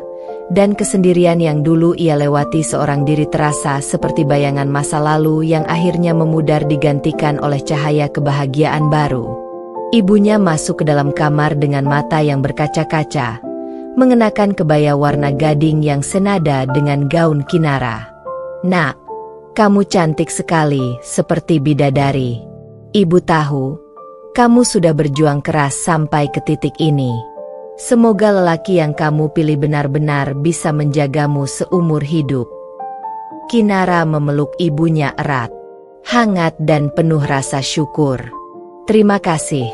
dan kesendirian yang dulu ia lewati seorang diri terasa seperti bayangan masa lalu yang akhirnya memudar digantikan oleh cahaya kebahagiaan baru. Ibunya masuk ke dalam kamar dengan mata yang berkaca-kaca, mengenakan kebaya warna gading yang senada dengan gaun Kinara. "Nak, kamu cantik sekali, seperti bidadari. Ibu tahu, kamu sudah berjuang keras sampai ke titik ini. Semoga lelaki yang kamu pilih benar-benar bisa menjagamu seumur hidup." Kinara memeluk ibunya erat, hangat dan penuh rasa syukur. "Terima kasih,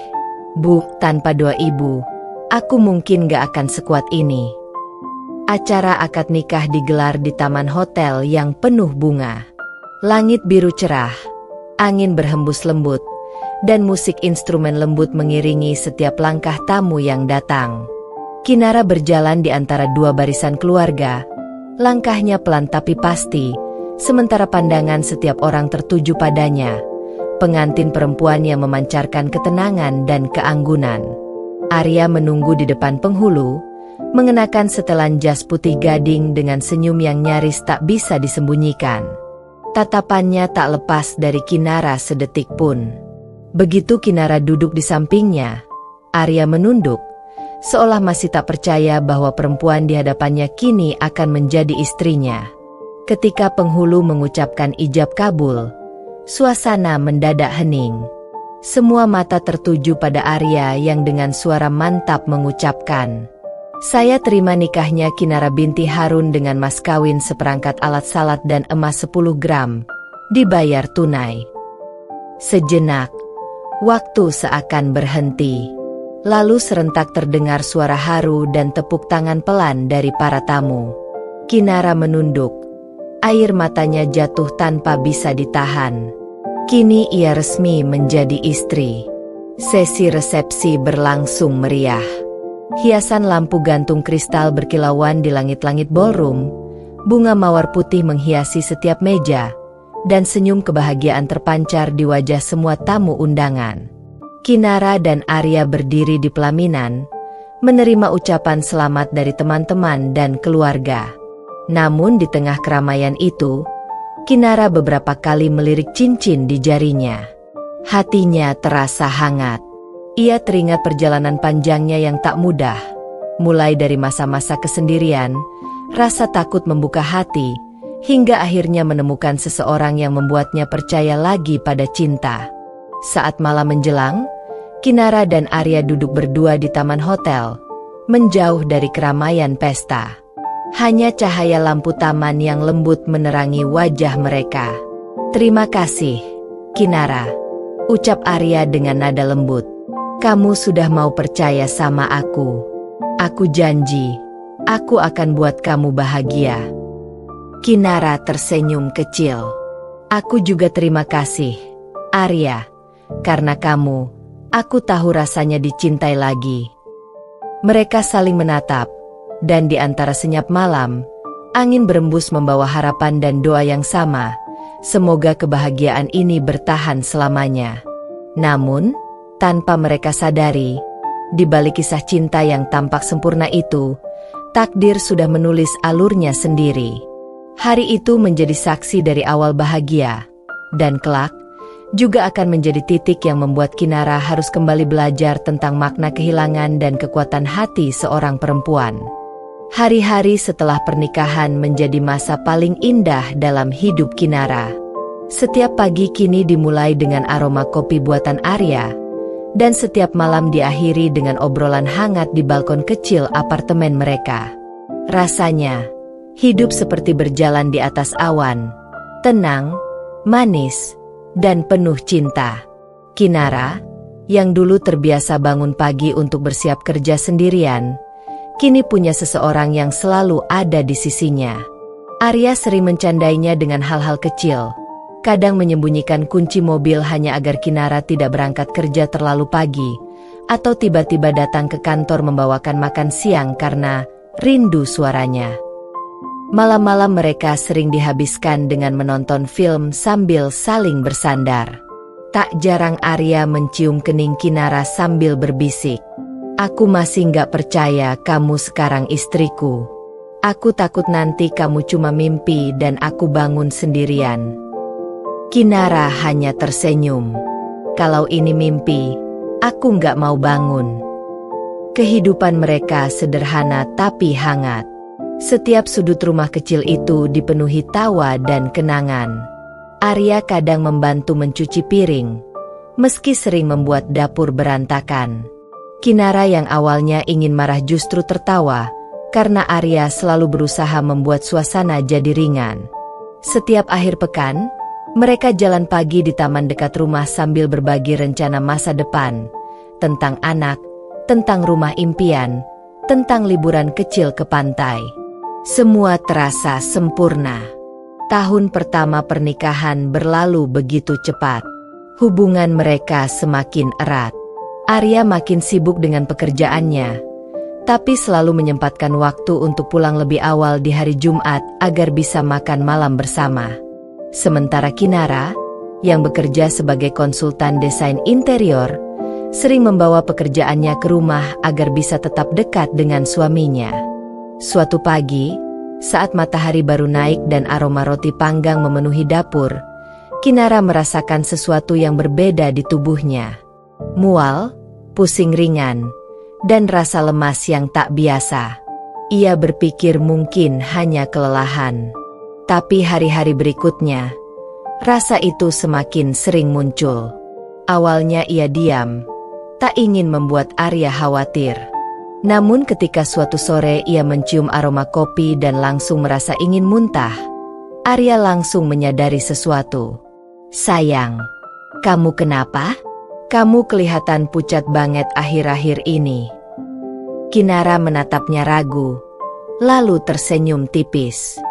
Bu, tanpa doa ibu, aku mungkin gak akan sekuat ini." Acara akad nikah digelar di taman hotel yang penuh bunga. Langit biru cerah, angin berhembus lembut, dan musik instrumen lembut mengiringi setiap langkah tamu yang datang. Kinara berjalan di antara dua barisan keluarga, langkahnya pelan tapi pasti, sementara pandangan setiap orang tertuju padanya. Pengantin perempuan yang memancarkan ketenangan dan keanggunan. Arya menunggu di depan penghulu, mengenakan setelan jas putih gading dengan senyum yang nyaris tak bisa disembunyikan. Tatapannya tak lepas dari Kinara sedetik pun. Begitu Kinara duduk di sampingnya, Arya menunduk, seolah masih tak percaya bahwa perempuan di hadapannya kini akan menjadi istrinya. Ketika penghulu mengucapkan ijab kabul, suasana mendadak hening. Semua mata tertuju pada Arya yang dengan suara mantap mengucapkan, "Saya terima nikahnya Kinara binti Harun dengan mas kawin seperangkat alat salat dan emas 10 gram, dibayar tunai." Sejenak, waktu seakan berhenti. Lalu serentak terdengar suara haru dan tepuk tangan pelan dari para tamu. Kinara menunduk, air matanya jatuh tanpa bisa ditahan. Kini ia resmi menjadi istri. Sesi resepsi berlangsung meriah. Hiasan lampu gantung kristal berkilauan di langit-langit ballroom, bunga mawar putih menghiasi setiap meja, dan senyum kebahagiaan terpancar di wajah semua tamu undangan. Kinara dan Arya berdiri di pelaminan, menerima ucapan selamat dari teman-teman dan keluarga. Namun di tengah keramaian itu, Kinara beberapa kali melirik cincin di jarinya. Hatinya terasa hangat. Ia teringat perjalanan panjangnya yang tak mudah. Mulai dari masa-masa kesendirian, rasa takut membuka hati, hingga akhirnya menemukan seseorang yang membuatnya percaya lagi pada cinta. Saat malam menjelang, Kinara dan Arya duduk berdua di taman hotel, menjauh dari keramaian pesta. Hanya cahaya lampu taman yang lembut menerangi wajah mereka. "Terima kasih, Kinara," ucap Arya dengan nada lembut. "Kamu sudah mau percaya sama aku. Aku janji, aku akan buat kamu bahagia." Kinara tersenyum kecil. "Aku juga terima kasih, Arya. Karena kamu, aku tahu rasanya dicintai lagi." Mereka saling menatap. Dan di antara senyap malam, angin berembus membawa harapan dan doa yang sama. Semoga kebahagiaan ini bertahan selamanya. Namun, tanpa mereka sadari, di balik kisah cinta yang tampak sempurna itu, takdir sudah menulis alurnya sendiri. Hari itu menjadi saksi dari awal bahagia, dan kelak juga akan menjadi titik yang membuat Kinara harus kembali belajar tentang makna kehilangan dan kekuatan hati seorang perempuan. Hari-hari setelah pernikahan menjadi masa paling indah dalam hidup Kinara. Setiap pagi kini dimulai dengan aroma kopi buatan Arya, dan setiap malam diakhiri dengan obrolan hangat di balkon kecil apartemen mereka. Rasanya, hidup seperti berjalan di atas awan, tenang, manis, dan penuh cinta. Kinara, yang dulu terbiasa bangun pagi untuk bersiap kerja sendirian, kini punya seseorang yang selalu ada di sisinya. Arya sering mencandainya dengan hal-hal kecil, kadang menyembunyikan kunci mobil hanya agar Kinara tidak berangkat kerja terlalu pagi, atau tiba-tiba datang ke kantor membawakan makan siang karena rindu suaranya. Malam-malam mereka sering dihabiskan dengan menonton film sambil saling bersandar. Tak jarang Arya mencium kening Kinara sambil berbisik, "Aku masih gak percaya kamu sekarang istriku. Aku takut nanti kamu cuma mimpi dan aku bangun sendirian." Kinara hanya tersenyum. "Kalau ini mimpi, aku gak mau bangun." Kehidupan mereka sederhana tapi hangat. Setiap sudut rumah kecil itu dipenuhi tawa dan kenangan. Arya kadang membantu mencuci piring, meski sering membuat dapur berantakan. Kinara yang awalnya ingin marah justru tertawa, karena Arya selalu berusaha membuat suasana jadi ringan. Setiap akhir pekan, mereka jalan pagi di taman dekat rumah sambil berbagi rencana masa depan, tentang anak, tentang rumah impian, tentang liburan kecil ke pantai. Semua terasa sempurna. Tahun pertama pernikahan berlalu begitu cepat. Hubungan mereka semakin erat. Arya makin sibuk dengan pekerjaannya, tapi selalu menyempatkan waktu untuk pulang lebih awal di hari Jumat agar bisa makan malam bersama. Sementara Kinara, yang bekerja sebagai konsultan desain interior, sering membawa pekerjaannya ke rumah agar bisa tetap dekat dengan suaminya. Suatu pagi, saat matahari baru naik dan aroma roti panggang memenuhi dapur, Kinara merasakan sesuatu yang berbeda di tubuhnya. Mual, pusing ringan, dan rasa lemas yang tak biasa. Ia berpikir mungkin hanya kelelahan. Tapi hari-hari berikutnya, rasa itu semakin sering muncul. Awalnya ia diam, tak ingin membuat Arya khawatir. Namun ketika suatu sore ia mencium aroma kopi dan langsung merasa ingin muntah, Arya langsung menyadari sesuatu. "Sayang, kamu kenapa? Kamu kelihatan pucat banget akhir-akhir ini." Kinara menatapnya ragu, lalu tersenyum tipis.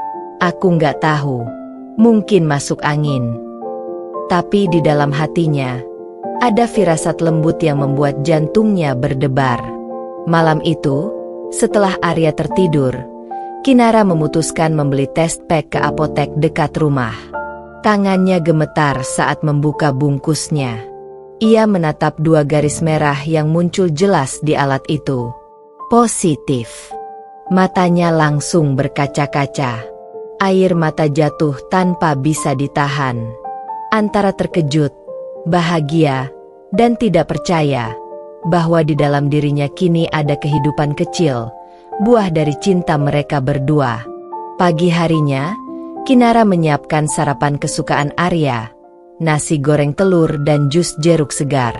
"Aku nggak tahu, mungkin masuk angin." Tapi di dalam hatinya, ada firasat lembut yang membuat jantungnya berdebar. Malam itu, setelah Arya tertidur, Kinara memutuskan membeli test pack ke apotek dekat rumah. Tangannya gemetar saat membuka bungkusnya. Ia menatap 2 garis merah yang muncul jelas di alat itu. Positif. Matanya langsung berkaca-kaca. Air mata jatuh tanpa bisa ditahan. Antara terkejut, bahagia, dan tidak percaya bahwa di dalam dirinya kini ada kehidupan kecil, buah dari cinta mereka berdua. Pagi harinya, Kinara menyiapkan sarapan kesukaan Arya, nasi goreng telur dan jus jeruk segar.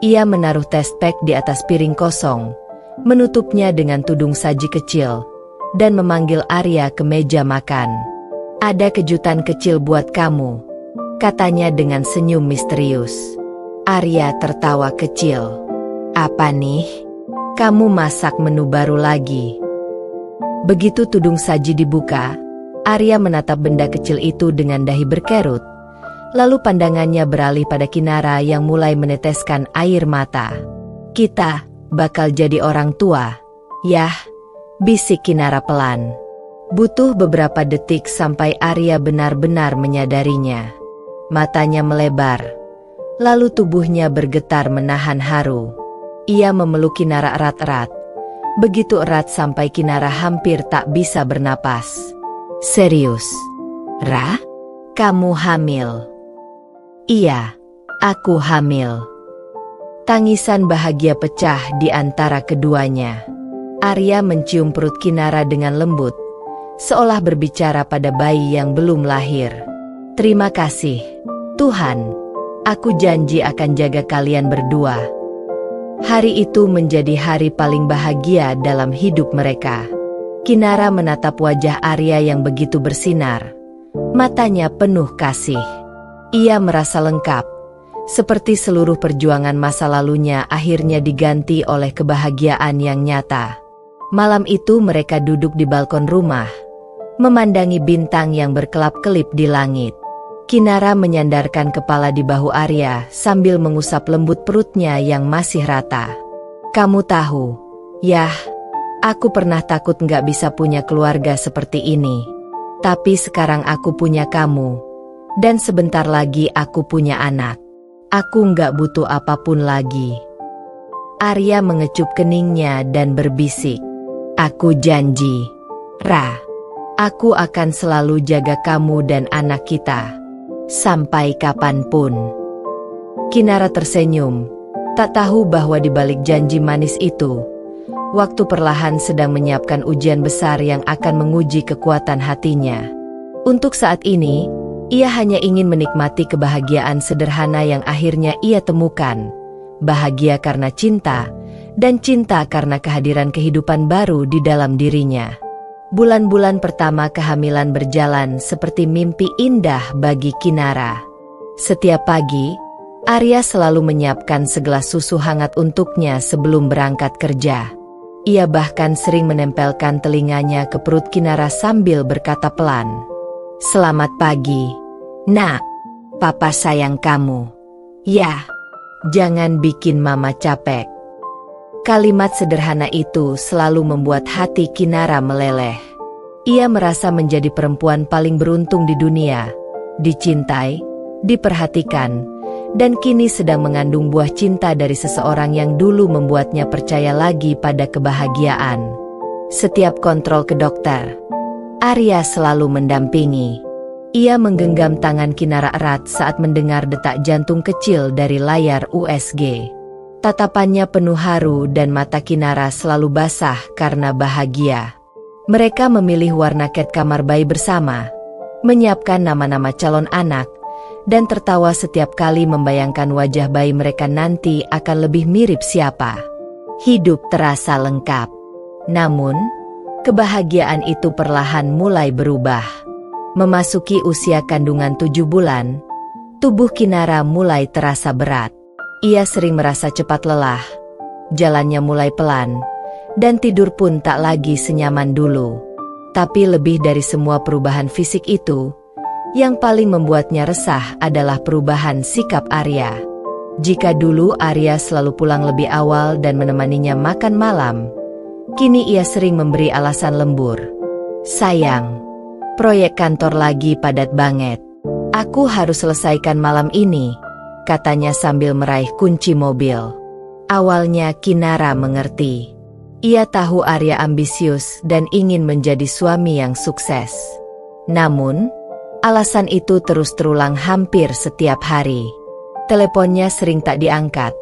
Ia menaruh test pack di atas piring kosong, menutupnya dengan tudung saji kecil, dan memanggil Arya ke meja makan. "Ada kejutan kecil buat kamu," katanya dengan senyum misterius. Arya tertawa kecil. "Apa nih? Kamu masak menu baru lagi?" Begitu tudung saji dibuka, Arya menatap benda kecil itu dengan dahi berkerut. Lalu pandangannya beralih pada Kinara yang mulai meneteskan air mata. "Kita bakal jadi orang tua, yah," bisik Kinara pelan. Butuh beberapa detik sampai Arya benar-benar menyadarinya. Matanya melebar, lalu tubuhnya bergetar menahan haru. Ia memeluk Kinara erat-erat, begitu erat sampai Kinara hampir tak bisa bernapas. "Serius, Ra? Kamu hamil?" "Iya, aku hamil." Tangisan bahagia pecah di antara keduanya. Arya mencium perut Kinara dengan lembut, seolah berbicara pada bayi yang belum lahir. "Terima kasih, Tuhan. Aku janji akan jaga kalian berdua." Hari itu menjadi hari paling bahagia dalam hidup mereka. Kinara menatap wajah Arya yang begitu bersinar. Matanya penuh kasih. Ia merasa lengkap, seperti seluruh perjuangan masa lalunya akhirnya diganti oleh kebahagiaan yang nyata. Malam itu mereka duduk di balkon rumah, memandangi bintang yang berkelap-kelip di langit. Kinara menyandarkan kepala di bahu Arya sambil mengusap lembut perutnya yang masih rata. "Kamu tahu, yah, aku pernah takut nggak bisa punya keluarga seperti ini. Tapi sekarang aku punya kamu, dan sebentar lagi aku punya anak. Aku nggak butuh apapun lagi." Arya mengecup keningnya dan berbisik, "Aku janji, Ra, aku akan selalu jaga kamu dan anak kita, sampai kapanpun." Kinara tersenyum, tak tahu bahwa di balik janji manis itu, waktu perlahan sedang menyiapkan ujian besar yang akan menguji kekuatan hatinya. Untuk saat ini, ia hanya ingin menikmati kebahagiaan sederhana yang akhirnya ia temukan. Bahagia karena cinta, dan cinta karena kehadiran kehidupan baru di dalam dirinya. Bulan-bulan pertama kehamilan berjalan seperti mimpi indah bagi Kinara. Setiap pagi, Arya selalu menyiapkan segelas susu hangat untuknya sebelum berangkat kerja. Ia bahkan sering menempelkan telinganya ke perut Kinara sambil berkata pelan, "Selamat pagi, Nak. Papa sayang kamu. Ya, jangan bikin Mama capek." Kalimat sederhana itu selalu membuat hati Kinara meleleh. Ia merasa menjadi perempuan paling beruntung di dunia, dicintai, diperhatikan, dan kini sedang mengandung buah cinta dari seseorang yang dulu membuatnya percaya lagi pada kebahagiaan. Setiap kontrol ke dokter, Arya selalu mendampingi. Ia menggenggam tangan Kinara erat saat mendengar detak jantung kecil dari layar USG. Tatapannya penuh haru dan mata Kinara selalu basah karena bahagia. Mereka memilih warna cat kamar bayi bersama, menyiapkan nama-nama calon anak, dan tertawa setiap kali membayangkan wajah bayi mereka nanti akan lebih mirip siapa. Hidup terasa lengkap. Namun, kebahagiaan itu perlahan mulai berubah. Memasuki usia kandungan 7 bulan, tubuh Kinara mulai terasa berat. Ia sering merasa cepat lelah, jalannya mulai pelan, dan tidur pun tak lagi senyaman dulu. Tapi lebih dari semua perubahan fisik itu, yang paling membuatnya resah adalah perubahan sikap Arya. Jika dulu Arya selalu pulang lebih awal dan menemaninya makan malam, kini ia sering memberi alasan lembur. "Sayang, proyek kantor lagi padat banget. Aku harus selesaikan malam ini," katanya sambil meraih kunci mobil. Awalnya Kinara mengerti. Ia tahu Arya ambisius dan ingin menjadi suami yang sukses. Namun, alasan itu terus terulang hampir setiap hari. Teleponnya sering tak diangkat,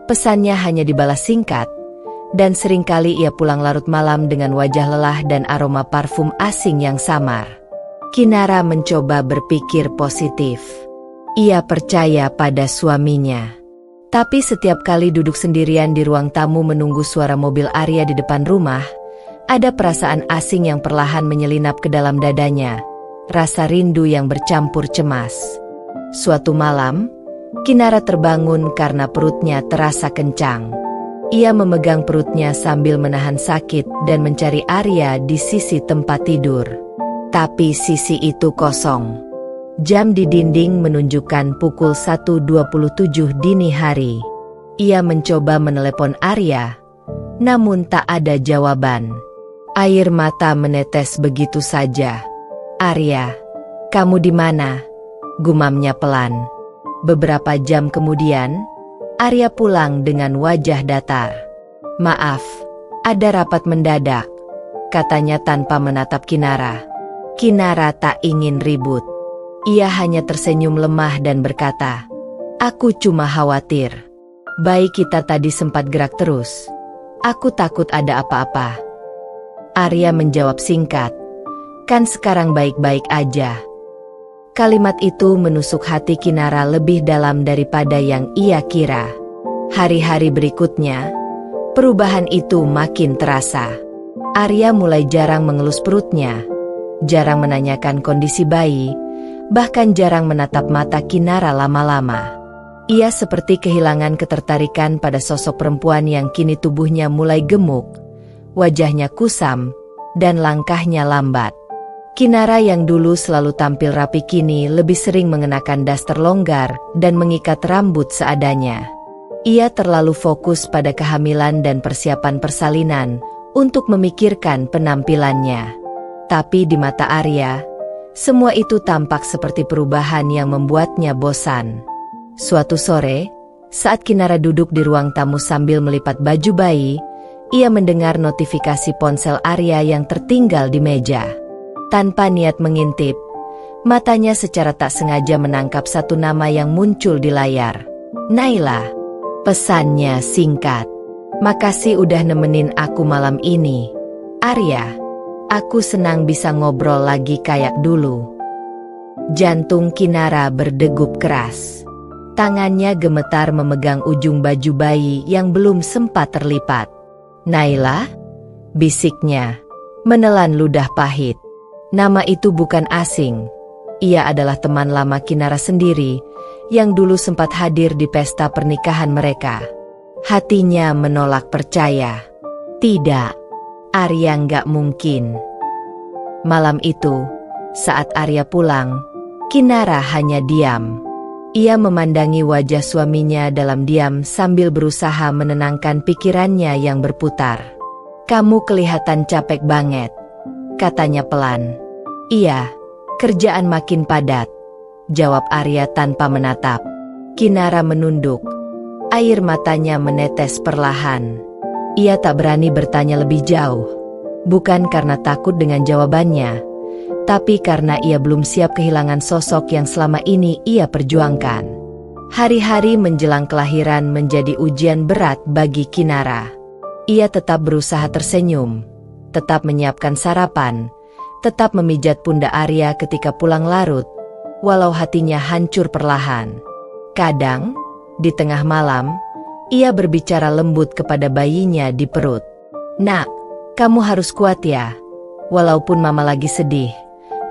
pesannya hanya dibalas singkat, dan seringkali ia pulang larut malam dengan wajah lelah dan aroma parfum asing yang samar. Kinara mencoba berpikir positif. Ia percaya pada suaminya. Tapi setiap kali duduk sendirian di ruang tamu menunggu suara mobil Arya di depan rumah, ada perasaan asing yang perlahan menyelinap ke dalam dadanya. Rasa rindu yang bercampur cemas. Suatu malam, Kinara terbangun karena perutnya terasa kencang. Ia memegang perutnya sambil menahan sakit dan mencari Arya di sisi tempat tidur. Tapi sisi itu kosong. Jam di dinding menunjukkan pukul 1.27 dini hari. Ia mencoba menelepon Arya, namun tak ada jawaban. Air mata menetes begitu saja. "Arya, kamu di mana?" gumamnya pelan. Beberapa jam kemudian, Arya pulang dengan wajah datar. "Maaf, ada rapat mendadak," katanya tanpa menatap Kinara. Kinara tak ingin ribut. Ia hanya tersenyum lemah dan berkata, "Aku cuma khawatir. Bayi kita tadi sempat gerak terus. Aku takut ada apa-apa." Arya menjawab singkat, "Kan sekarang baik-baik aja." Kalimat itu menusuk hati Kinara lebih dalam daripada yang ia kira. Hari-hari berikutnya, perubahan itu makin terasa. Arya mulai jarang mengelus perutnya, jarang menanyakan kondisi bayi, bahkan jarang menatap mata Kinara lama-lama. Ia seperti kehilangan ketertarikan pada sosok perempuan yang kini tubuhnya mulai gemuk, wajahnya kusam, dan langkahnya lambat. Kinara yang dulu selalu tampil rapi kini lebih sering mengenakan daster longgar dan mengikat rambut seadanya. Ia terlalu fokus pada kehamilan dan persiapan persalinan untuk memikirkan penampilannya. Tapi di mata Arya, semua itu tampak seperti perubahan yang membuatnya bosan. Suatu sore, saat Kinara duduk di ruang tamu sambil melipat baju bayi, ia mendengar notifikasi ponsel Arya yang tertinggal di meja. Tanpa niat mengintip, matanya secara tak sengaja menangkap satu nama yang muncul di layar. "Naila." Pesannya singkat. "Makasih udah nemenin aku malam ini, Arya. Aku senang bisa ngobrol lagi kayak dulu." Jantung Kinara berdegup keras. Tangannya gemetar memegang ujung baju bayi yang belum sempat terlipat. "Naila?" bisiknya, menelan ludah pahit. Nama itu bukan asing. Ia adalah teman lama Kinara sendiri, yang dulu sempat hadir di pesta pernikahan mereka. Hatinya menolak percaya. Tidak, Arya nggak mungkin. Malam itu, saat Arya pulang, Kinara hanya diam. Ia memandangi wajah suaminya dalam diam sambil berusaha menenangkan pikirannya yang berputar. "Kamu kelihatan capek banget," katanya pelan. "Iya, kerjaan makin padat. jawab Arya tanpa menatap. Kinara menunduk. Air matanya menetes perlahan. Ia tak berani bertanya lebih jauh. Bukan karena takut dengan jawabannya, tapi karena ia belum siap kehilangan sosok yang selama ini ia perjuangkan. Hari-hari menjelang kelahiran menjadi ujian berat bagi Kinara. Ia tetap berusaha tersenyum, tetap menyiapkan sarapan, tetap memijat pundak Arya ketika pulang larut, walau hatinya hancur perlahan. Kadang, di tengah malam, ia berbicara lembut kepada bayinya di perut. "Nak, kamu harus kuat ya. Walaupun mama lagi sedih,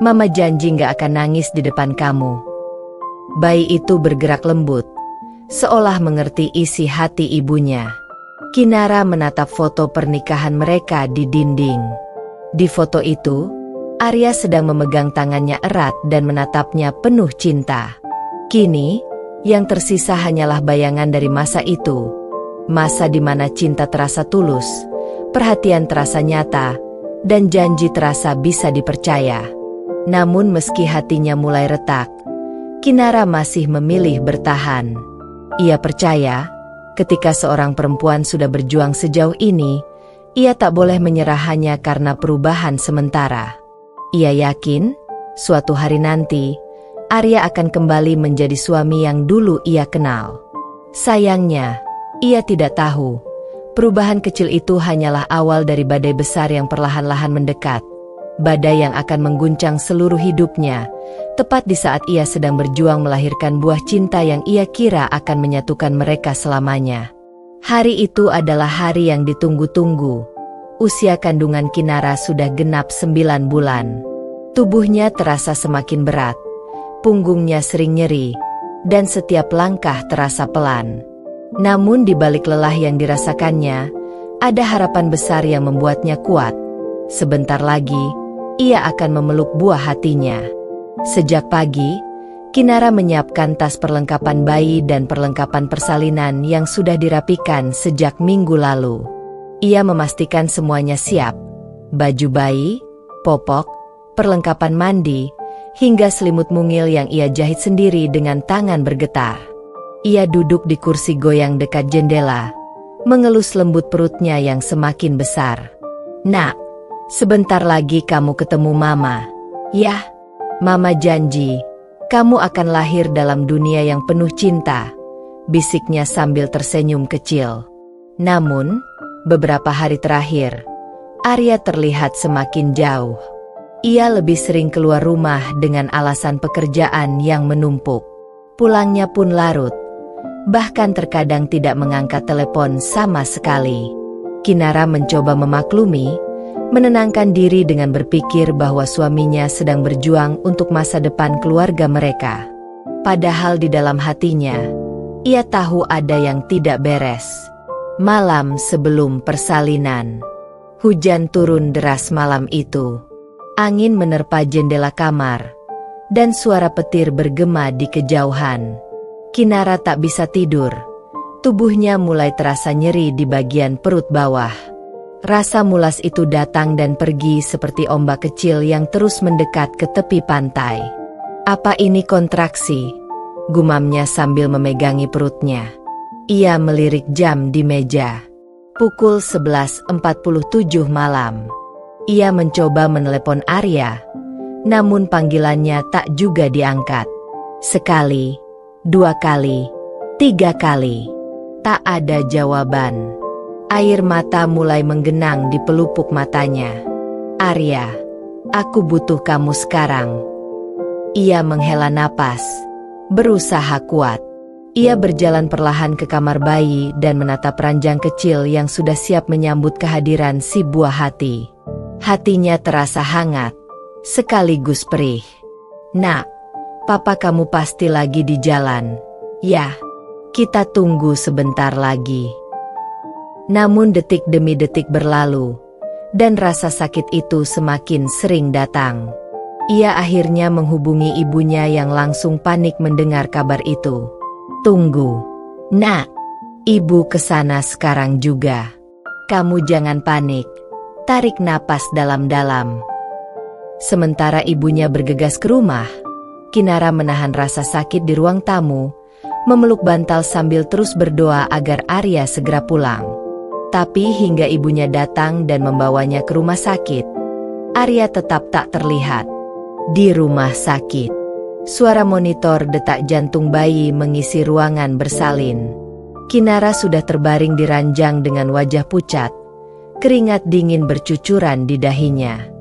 mama janji gak akan nangis di depan kamu." Bayi itu bergerak lembut, seolah mengerti isi hati ibunya. Kinara menatap foto pernikahan mereka di dinding. Di foto itu, Arya sedang memegang tangannya erat dan menatapnya penuh cinta. Kini, yang tersisa hanyalah bayangan dari masa itu. Masa di mana cinta terasa tulus, perhatian terasa nyata, dan janji terasa bisa dipercaya. Namun meski hatinya mulai retak, Kinara masih memilih bertahan. Ia percaya, ketika seorang perempuan sudah berjuang sejauh ini, ia tak boleh menyerah hanya karena perubahan sementara. Ia yakin, suatu hari nanti, Arya akan kembali menjadi suami yang dulu ia kenal. Sayangnya, ia tidak tahu, perubahan kecil itu hanyalah awal dari badai besar yang perlahan-lahan mendekat. Badai yang akan mengguncang seluruh hidupnya, tepat di saat ia sedang berjuang melahirkan buah cinta yang ia kira akan menyatukan mereka selamanya. Hari itu adalah hari yang ditunggu-tunggu. Usia kandungan Kinara sudah genap 9 bulan. Tubuhnya terasa semakin berat. Punggungnya sering nyeri, dan setiap langkah terasa pelan. Namun di balik lelah yang dirasakannya, ada harapan besar yang membuatnya kuat. Sebentar lagi, ia akan memeluk buah hatinya. Sejak pagi, Kinara menyiapkan tas perlengkapan bayi dan perlengkapan persalinan yang sudah dirapikan sejak minggu lalu. Ia memastikan semuanya siap. Baju bayi, popok, perlengkapan mandi, hingga selimut mungil yang ia jahit sendiri dengan tangan bergetar. Ia duduk di kursi goyang dekat jendela, mengelus lembut perutnya yang semakin besar. "Nak, sebentar lagi kamu ketemu mama. Yah, mama janji, kamu akan lahir dalam dunia yang penuh cinta," bisiknya sambil tersenyum kecil. Namun, beberapa hari terakhir, Arya terlihat semakin jauh. Ia lebih sering keluar rumah dengan alasan pekerjaan yang menumpuk. Pulangnya pun larut, bahkan terkadang tidak mengangkat telepon sama sekali. Kinara mencoba memaklumi, menenangkan diri dengan berpikir bahwa suaminya sedang berjuang untuk masa depan keluarga mereka. Padahal di dalam hatinya, ia tahu ada yang tidak beres. Malam sebelum persalinan, hujan turun deras malam itu. Angin menerpa jendela kamar, dan suara petir bergema di kejauhan. Kinara tak bisa tidur. Tubuhnya mulai terasa nyeri di bagian perut bawah. Rasa mulas itu datang dan pergi seperti ombak kecil yang terus mendekat ke tepi pantai. "Apa ini kontraksi?" gumamnya sambil memegangi perutnya. Ia melirik jam di meja. Pukul 11.47 malam. Ia mencoba menelepon Arya, namun panggilannya tak juga diangkat. Sekali, 2 kali, 3 kali, tak ada jawaban. Air mata mulai menggenang di pelupuk matanya. "Arya, aku butuh kamu sekarang." Ia menghela napas, berusaha kuat. Ia berjalan perlahan ke kamar bayi dan menatap ranjang kecil yang sudah siap menyambut kehadiran si buah hati. Hatinya terasa hangat, sekaligus perih. "Nak, papa kamu pasti lagi di jalan. Ya, kita tunggu sebentar lagi." Namun detik demi detik berlalu, dan rasa sakit itu semakin sering datang. Ia akhirnya menghubungi ibunya yang langsung panik mendengar kabar itu. "Tunggu, Nak, ibu kesana sekarang juga. Kamu jangan panik. Tarik napas dalam-dalam." Sementara ibunya bergegas ke rumah, Kinara menahan rasa sakit di ruang tamu, memeluk bantal sambil terus berdoa agar Arya segera pulang. Tapi hingga ibunya datang dan membawanya ke rumah sakit, Arya tetap tak terlihat. Di rumah sakit, suara monitor detak jantung bayi mengisi ruangan bersalin. Kinara sudah terbaring di ranjang dengan wajah pucat, keringat dingin bercucuran di dahinya.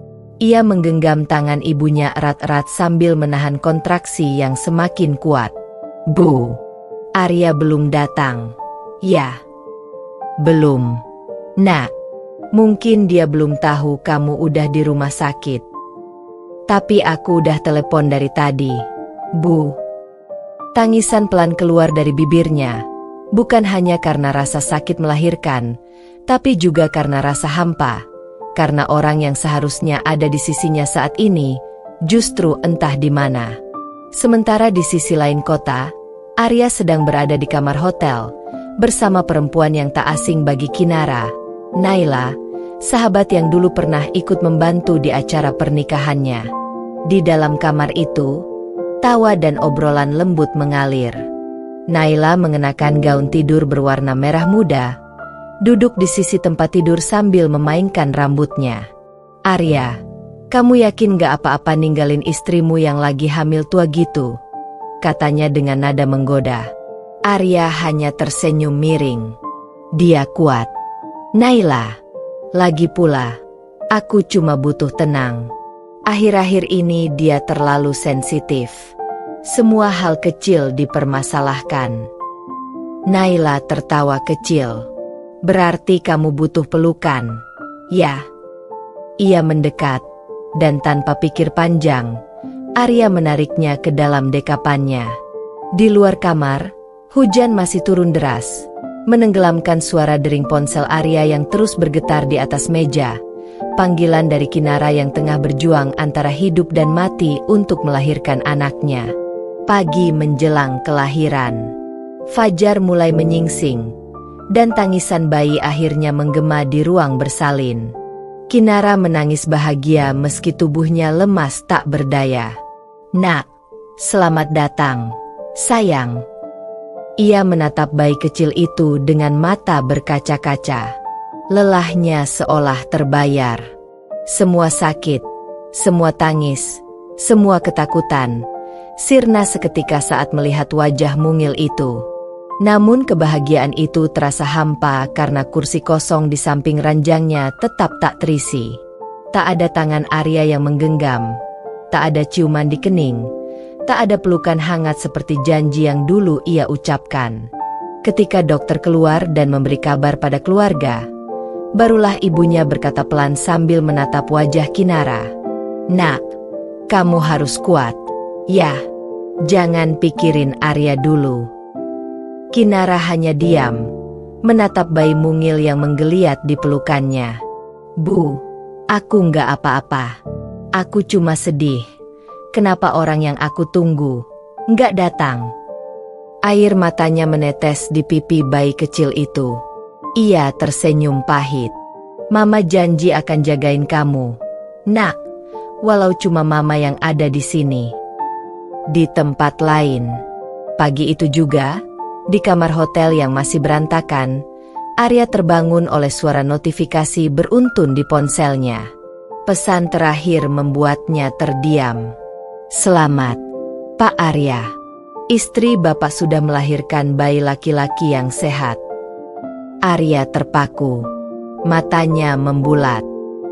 Ia menggenggam tangan ibunya erat-erat sambil menahan kontraksi yang semakin kuat. Bu, Arya belum datang. Ya, belum. Nak, mungkin dia belum tahu kamu udah di rumah sakit. Tapi aku udah telepon dari tadi, Bu. Tangisan pelan keluar dari bibirnya, bukan hanya karena rasa sakit melahirkan, tapi juga karena rasa hampa, karena orang yang seharusnya ada di sisinya saat ini, justru entah di mana. Sementara di sisi lain kota, Arya sedang berada di kamar hotel, bersama perempuan yang tak asing bagi Kinara, Naila, sahabat yang dulu pernah ikut membantu di acara pernikahannya. Di dalam kamar itu, tawa dan obrolan lembut mengalir. Naila mengenakan gaun tidur berwarna merah muda, duduk di sisi tempat tidur sambil memainkan rambutnya. Arya, kamu yakin gak apa-apa ninggalin istrimu yang lagi hamil tua gitu? Katanya dengan nada menggoda. Arya hanya tersenyum miring. Dia kuat. Naila, lagi pula, aku cuma butuh tenang. Akhir-akhir ini dia terlalu sensitif. Semua hal kecil dipermasalahkan. Naila tertawa kecil. Berarti kamu butuh pelukan. Ya. Ia mendekat, dan tanpa pikir panjang, Arya menariknya ke dalam dekapannya. Di luar kamar, hujan masih turun deras, menenggelamkan suara dering ponsel Arya yang terus bergetar di atas meja. Panggilan dari Kinara yang tengah berjuang antara hidup dan mati untuk melahirkan anaknya. Pagi menjelang kelahiran. Fajar mulai menyingsing, dan tangisan bayi akhirnya menggema di ruang bersalin. Kinara menangis bahagia meski tubuhnya lemas tak berdaya. Nak, selamat datang, sayang. Ia menatap bayi kecil itu dengan mata berkaca-kaca. Lelahnya seolah terbayar. Semua sakit, semua tangis, semua ketakutan, sirna seketika saat melihat wajah mungil itu. Namun kebahagiaan itu terasa hampa karena kursi kosong di samping ranjangnya tetap tak terisi. Tak ada tangan Arya yang menggenggam, tak ada ciuman di kening, tak ada pelukan hangat seperti janji yang dulu ia ucapkan. Ketika dokter keluar dan memberi kabar pada keluarga, barulah ibunya berkata pelan sambil menatap wajah Kinara. Nak, kamu harus kuat. Ya, jangan pikirin Arya dulu. Kinara hanya diam, menatap bayi mungil yang menggeliat di pelukannya. Bu, aku nggak apa-apa. Aku cuma sedih. Kenapa orang yang aku tunggu nggak datang? Air matanya menetes di pipi bayi kecil itu. Ia tersenyum pahit. Mama janji akan jagain kamu, Nak, walau cuma mama yang ada di sini. Di tempat lain, pagi itu juga, di kamar hotel yang masih berantakan, Arya terbangun oleh suara notifikasi beruntun di ponselnya. Pesan terakhir membuatnya terdiam. Selamat, Pak Arya. Istri Bapak sudah melahirkan bayi laki-laki yang sehat. Arya terpaku. Matanya membulat.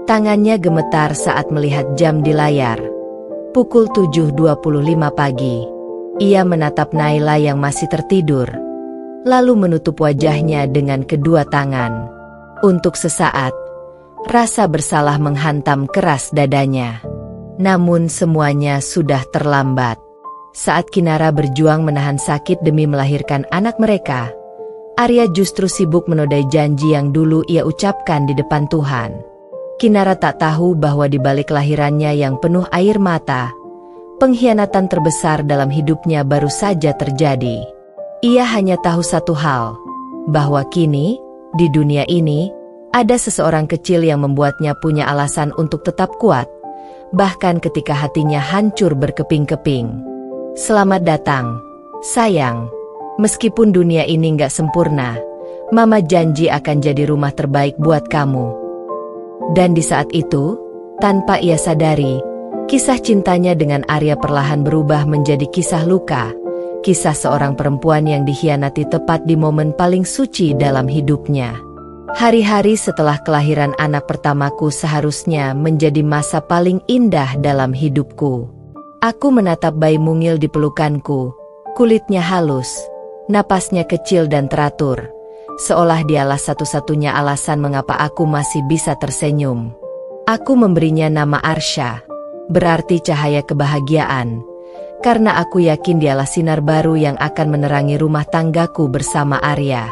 Tangannya gemetar saat melihat jam di layar. Pukul 7.25 pagi. Ia menatap Naila yang masih tertidur, lalu menutup wajahnya dengan kedua tangan. Untuk sesaat, rasa bersalah menghantam keras dadanya. Namun semuanya sudah terlambat. Saat Kinara berjuang menahan sakit demi melahirkan anak mereka, Arya justru sibuk menodai janji yang dulu ia ucapkan di depan Tuhan. Kinara tak tahu bahwa di balik kelahirannya yang penuh air mata, pengkhianatan terbesar dalam hidupnya baru saja terjadi. Ia hanya tahu satu hal, bahwa kini, di dunia ini, ada seseorang kecil yang membuatnya punya alasan untuk tetap kuat, bahkan ketika hatinya hancur berkeping-keping. Selamat datang, sayang. Meskipun dunia ini nggak sempurna, Mama janji akan jadi rumah terbaik buat kamu. Dan di saat itu, tanpa ia sadari, kisah cintanya dengan Arya perlahan berubah menjadi kisah luka. Kisah seorang perempuan yang dikhianati tepat di momen paling suci dalam hidupnya. Hari-hari setelah kelahiran anak pertamaku seharusnya menjadi masa paling indah dalam hidupku. Aku menatap bayi mungil di pelukanku, kulitnya halus, napasnya kecil dan teratur, seolah dialah satu-satunya alasan mengapa aku masih bisa tersenyum. Aku memberinya nama Arsya, berarti cahaya kebahagiaan. Karena aku yakin dialah sinar baru yang akan menerangi rumah tanggaku bersama Arya.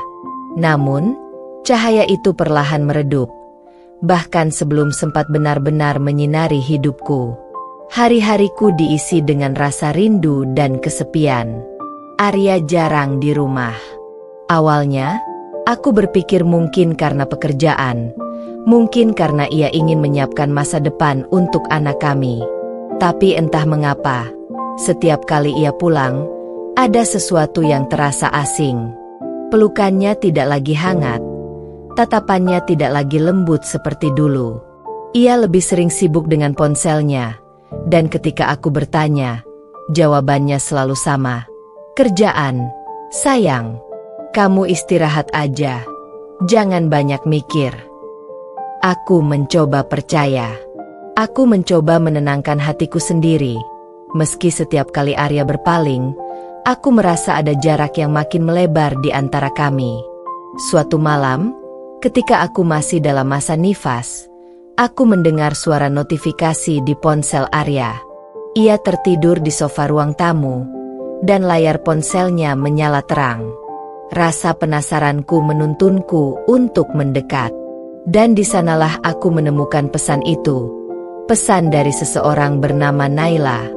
Namun, cahaya itu perlahan meredup. Bahkan sebelum sempat benar-benar menyinari hidupku. Hari-hariku diisi dengan rasa rindu dan kesepian. Arya jarang di rumah. Awalnya, aku berpikir mungkin karena pekerjaan. Mungkin karena ia ingin menyiapkan masa depan untuk anak kami. Tapi entah mengapa, setiap kali ia pulang, ada sesuatu yang terasa asing. Pelukannya tidak lagi hangat, tatapannya tidak lagi lembut seperti dulu. Ia lebih sering sibuk dengan ponselnya, dan ketika aku bertanya, jawabannya selalu sama. Kerjaan, sayang. Kamu istirahat aja, jangan banyak mikir. Aku mencoba percaya. Aku mencoba menenangkan hatiku sendiri. Meski setiap kali Arya berpaling, aku merasa ada jarak yang makin melebar di antara kami. Suatu malam, ketika aku masih dalam masa nifas, aku mendengar suara notifikasi di ponsel Arya. Ia tertidur di sofa ruang tamu, dan layar ponselnya menyala terang. Rasa penasaranku menuntunku untuk mendekat. Dan di sanalah aku menemukan pesan itu. Pesan dari seseorang bernama Naila.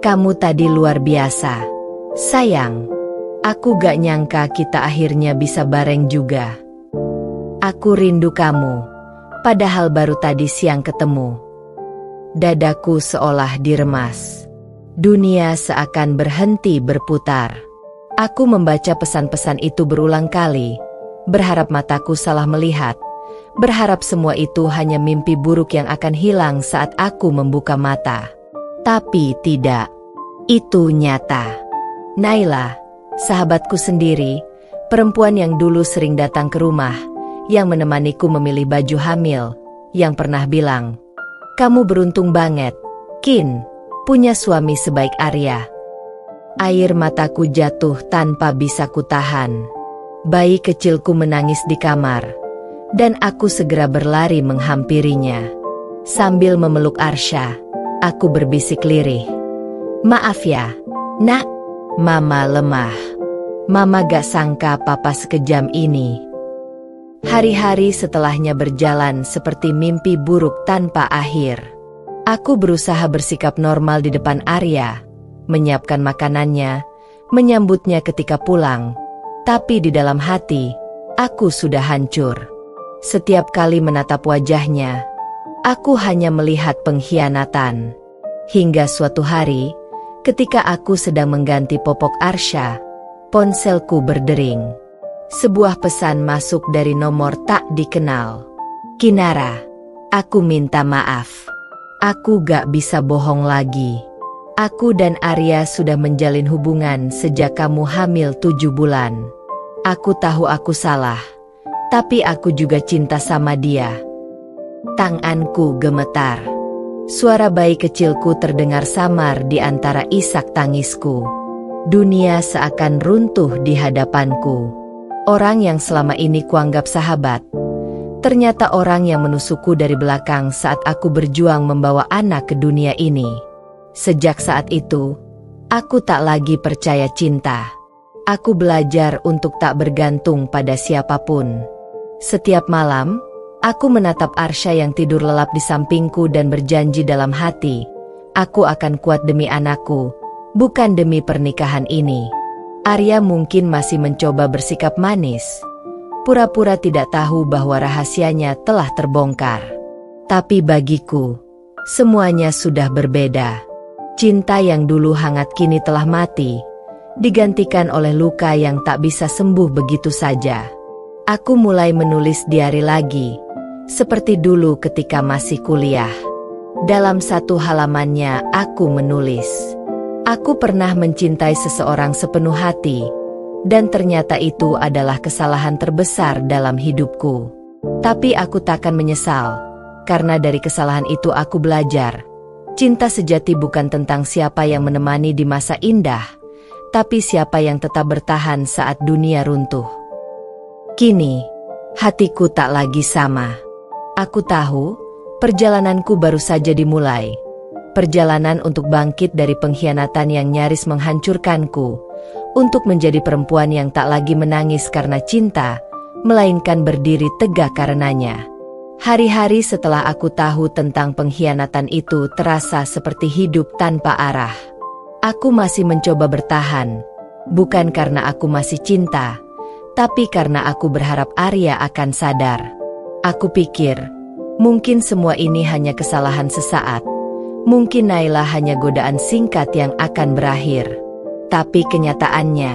Kamu tadi luar biasa. Sayang, aku gak nyangka kita akhirnya bisa bareng juga. Aku rindu kamu, padahal baru tadi siang ketemu. Dadaku seolah diremas. Dunia seakan berhenti berputar. Aku membaca pesan-pesan itu berulang kali, berharap mataku salah melihat, berharap semua itu hanya mimpi buruk yang akan hilang saat aku membuka mata. Tapi tidak. Itu nyata. Naila, sahabatku sendiri, perempuan yang dulu sering datang ke rumah, yang menemaniku memilih baju hamil, yang pernah bilang, "Kamu beruntung banget, Kin, punya suami sebaik Arya." Air mataku jatuh tanpa bisa kutahan. Bayi kecilku menangis di kamar, dan aku segera berlari menghampirinya. Sambil memeluk Arsya, aku berbisik lirih. "Maaf ya, Nak, Mama lemah. Mama gak sangka Papa sekejam ini." Hari-hari setelahnya berjalan seperti mimpi buruk tanpa akhir. Aku berusaha bersikap normal di depan Arya, menyiapkan makanannya, menyambutnya ketika pulang. Tapi di dalam hati, aku sudah hancur. Setiap kali menatap wajahnya, aku hanya melihat pengkhianatan. Hingga suatu hari, ketika aku sedang mengganti popok Arsya, ponselku berdering. Sebuah pesan masuk dari nomor tak dikenal. "Kinara, aku minta maaf. Aku gak bisa bohong lagi. Aku dan Arya sudah menjalin hubungan sejak kamu hamil 7 bulan. Aku tahu aku salah, tapi aku juga cinta sama dia." Tanganku gemetar. Suara bayi kecilku terdengar samar di antara isak tangisku. Dunia seakan runtuh di hadapanku. Orang yang selama ini kuanggap sahabat, ternyata orang yang menusukku dari belakang saat aku berjuang membawa anak ke dunia ini. Sejak saat itu, aku tak lagi percaya cinta. Aku belajar untuk tak bergantung pada siapapun. Setiap malam, aku menatap Arsya yang tidur lelap di sampingku dan berjanji dalam hati, aku akan kuat demi anakku, bukan demi pernikahan ini. Arya mungkin masih mencoba bersikap manis, pura-pura tidak tahu bahwa rahasianya telah terbongkar. Tapi bagiku, semuanya sudah berbeda. Cinta yang dulu hangat kini telah mati, digantikan oleh luka yang tak bisa sembuh begitu saja. Aku mulai menulis diari lagi, seperti dulu ketika masih kuliah. Dalam satu halamannya aku menulis, aku pernah mencintai seseorang sepenuh hati, dan ternyata itu adalah kesalahan terbesar dalam hidupku. Tapi aku takkan menyesal, karena dari kesalahan itu aku belajar. Cinta sejati bukan tentang siapa yang menemani di masa indah, tapi siapa yang tetap bertahan saat dunia runtuh. Kini, hatiku tak lagi sama. Aku tahu, perjalananku baru saja dimulai. Perjalanan untuk bangkit dari pengkhianatan yang nyaris menghancurkanku, untuk menjadi perempuan yang tak lagi menangis karena cinta, melainkan berdiri tegak karenanya. Hari-hari setelah aku tahu tentang pengkhianatan itu terasa seperti hidup tanpa arah. Aku masih mencoba bertahan, bukan karena aku masih cinta, tapi karena aku berharap Arya akan sadar. Aku pikir, mungkin semua ini hanya kesalahan sesaat. Mungkin Naila hanya godaan singkat yang akan berakhir. Tapi kenyataannya,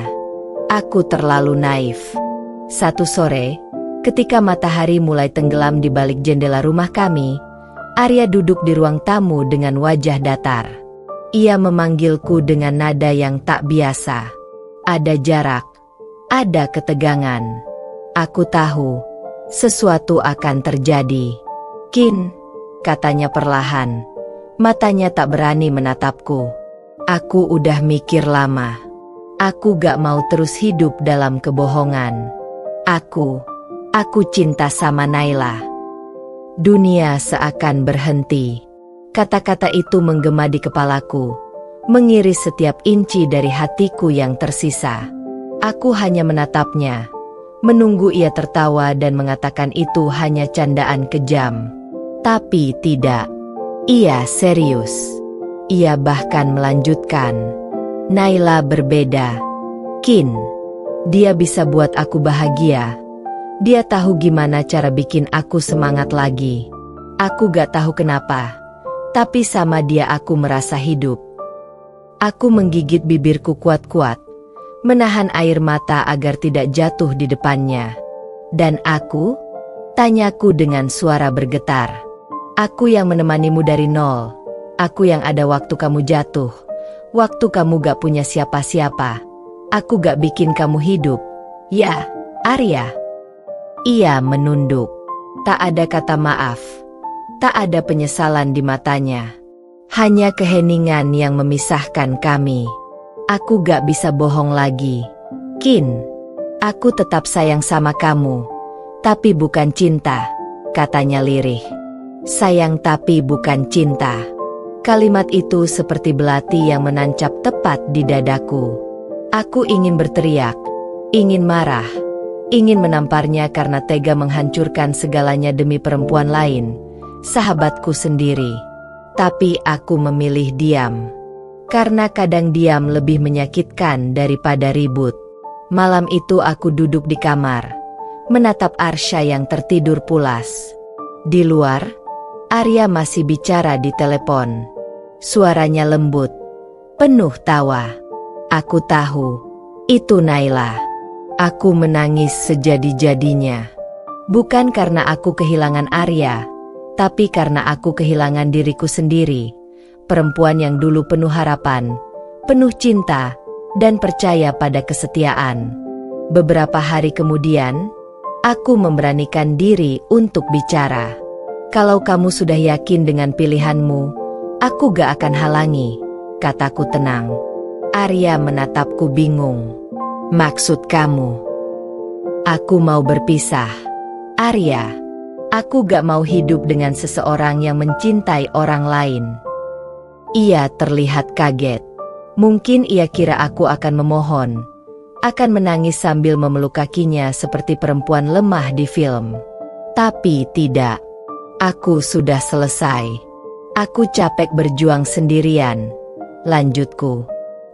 aku terlalu naif. Satu sore, ketika matahari mulai tenggelam di balik jendela rumah kami, Arya duduk di ruang tamu dengan wajah datar. Ia memanggilku dengan nada yang tak biasa. Ada jarak, ada ketegangan. Aku tahu, sesuatu akan terjadi. "Kin," katanya perlahan. Matanya tak berani menatapku. Aku udah mikir lama. Aku gak mau terus hidup dalam kebohongan. Aku cinta sama Naila. Dunia seakan berhenti. Kata-kata itu menggema di kepalaku, mengiris setiap inci dari hatiku yang tersisa. Aku hanya menatapnya, menunggu ia tertawa dan mengatakan itu hanya candaan kejam. Tapi tidak. Ia serius. Ia bahkan melanjutkan, "Naila berbeda, Kin. Dia bisa buat aku bahagia. Dia tahu gimana cara bikin aku semangat lagi. Aku gak tahu kenapa, tapi sama dia aku merasa hidup." Aku menggigit bibirku kuat-kuat, menahan air mata agar tidak jatuh di depannya. "Dan aku?" tanyaku dengan suara bergetar. "Aku yang menemanimu dari nol. Aku yang ada waktu kamu jatuh, waktu kamu gak punya siapa-siapa. Aku gak bikin kamu hidup. Ya, Arya." Ia menunduk. Tak ada kata maaf. Tak ada penyesalan di matanya. Hanya keheningan yang memisahkan kami. Aku gak bisa bohong lagi. "Kin, aku tetap sayang sama kamu. Tapi bukan cinta," katanya lirih. "Sayang tapi bukan cinta." Kalimat itu seperti belati yang menancap tepat di dadaku. Aku ingin berteriak, ingin marah, ingin menamparnya karena tega menghancurkan segalanya demi perempuan lain, sahabatku sendiri. Tapi aku memilih diam. Karena kadang diam lebih menyakitkan daripada ribut. Malam itu aku duduk di kamar, menatap Arsya yang tertidur pulas. Di luar, Arya masih bicara di telepon. Suaranya lembut, penuh tawa. Aku tahu, itu Naila. Aku menangis sejadi-jadinya. Bukan karena aku kehilangan Arya, tapi karena aku kehilangan diriku sendiri. Perempuan yang dulu penuh harapan, penuh cinta, dan percaya pada kesetiaan. Beberapa hari kemudian, aku memberanikan diri untuk bicara. "Kalau kamu sudah yakin dengan pilihanmu, aku gak akan halangi," kataku tenang. Arya menatapku bingung. "Maksud kamu?" "Aku mau berpisah, Arya. Aku gak mau hidup dengan seseorang yang mencintai orang lain." Ia terlihat kaget. Mungkin ia kira aku akan memohon, akan menangis sambil memeluk kakinya seperti perempuan lemah di film. Tapi tidak. Aku sudah selesai. Aku capek berjuang sendirian. Lanjutku.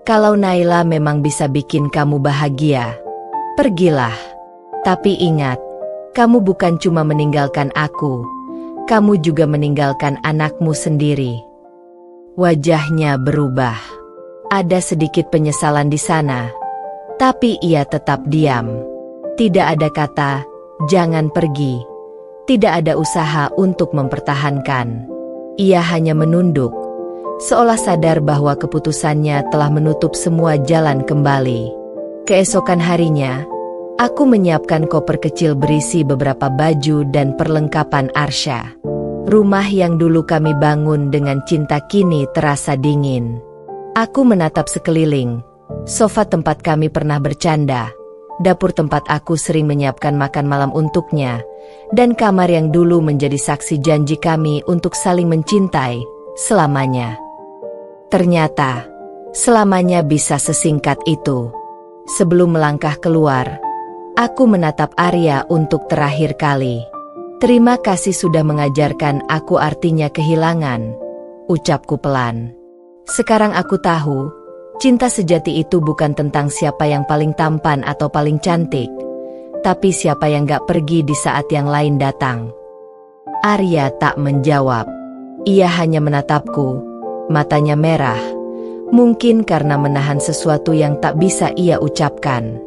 Kalau Naila memang bisa bikin kamu bahagia, pergilah. Tapi ingat, kamu bukan cuma meninggalkan aku, kamu juga meninggalkan anakmu sendiri. Wajahnya berubah. Ada sedikit penyesalan di sana, tapi ia tetap diam. Tidak ada kata, "Jangan pergi." Tidak ada usaha untuk mempertahankan. Ia hanya menunduk, seolah sadar bahwa keputusannya telah menutup semua jalan kembali. Keesokan harinya, aku menyiapkan koper kecil berisi beberapa baju dan perlengkapan Arsya. Rumah yang dulu kami bangun dengan cinta kini terasa dingin. Aku menatap sekeliling, sofa tempat kami pernah bercanda, dapur tempat aku sering menyiapkan makan malam untuknya, dan kamar yang dulu menjadi saksi janji kami untuk saling mencintai selamanya. Ternyata, selamanya bisa sesingkat itu. Sebelum melangkah keluar, aku menatap Arya untuk terakhir kali. "Terima kasih sudah mengajarkan aku artinya kehilangan," ucapku pelan. Sekarang aku tahu, cinta sejati itu bukan tentang siapa yang paling tampan atau paling cantik, tapi siapa yang gak pergi di saat yang lain datang. Arya tak menjawab. Ia hanya menatapku, matanya merah, mungkin karena menahan sesuatu yang tak bisa ia ucapkan.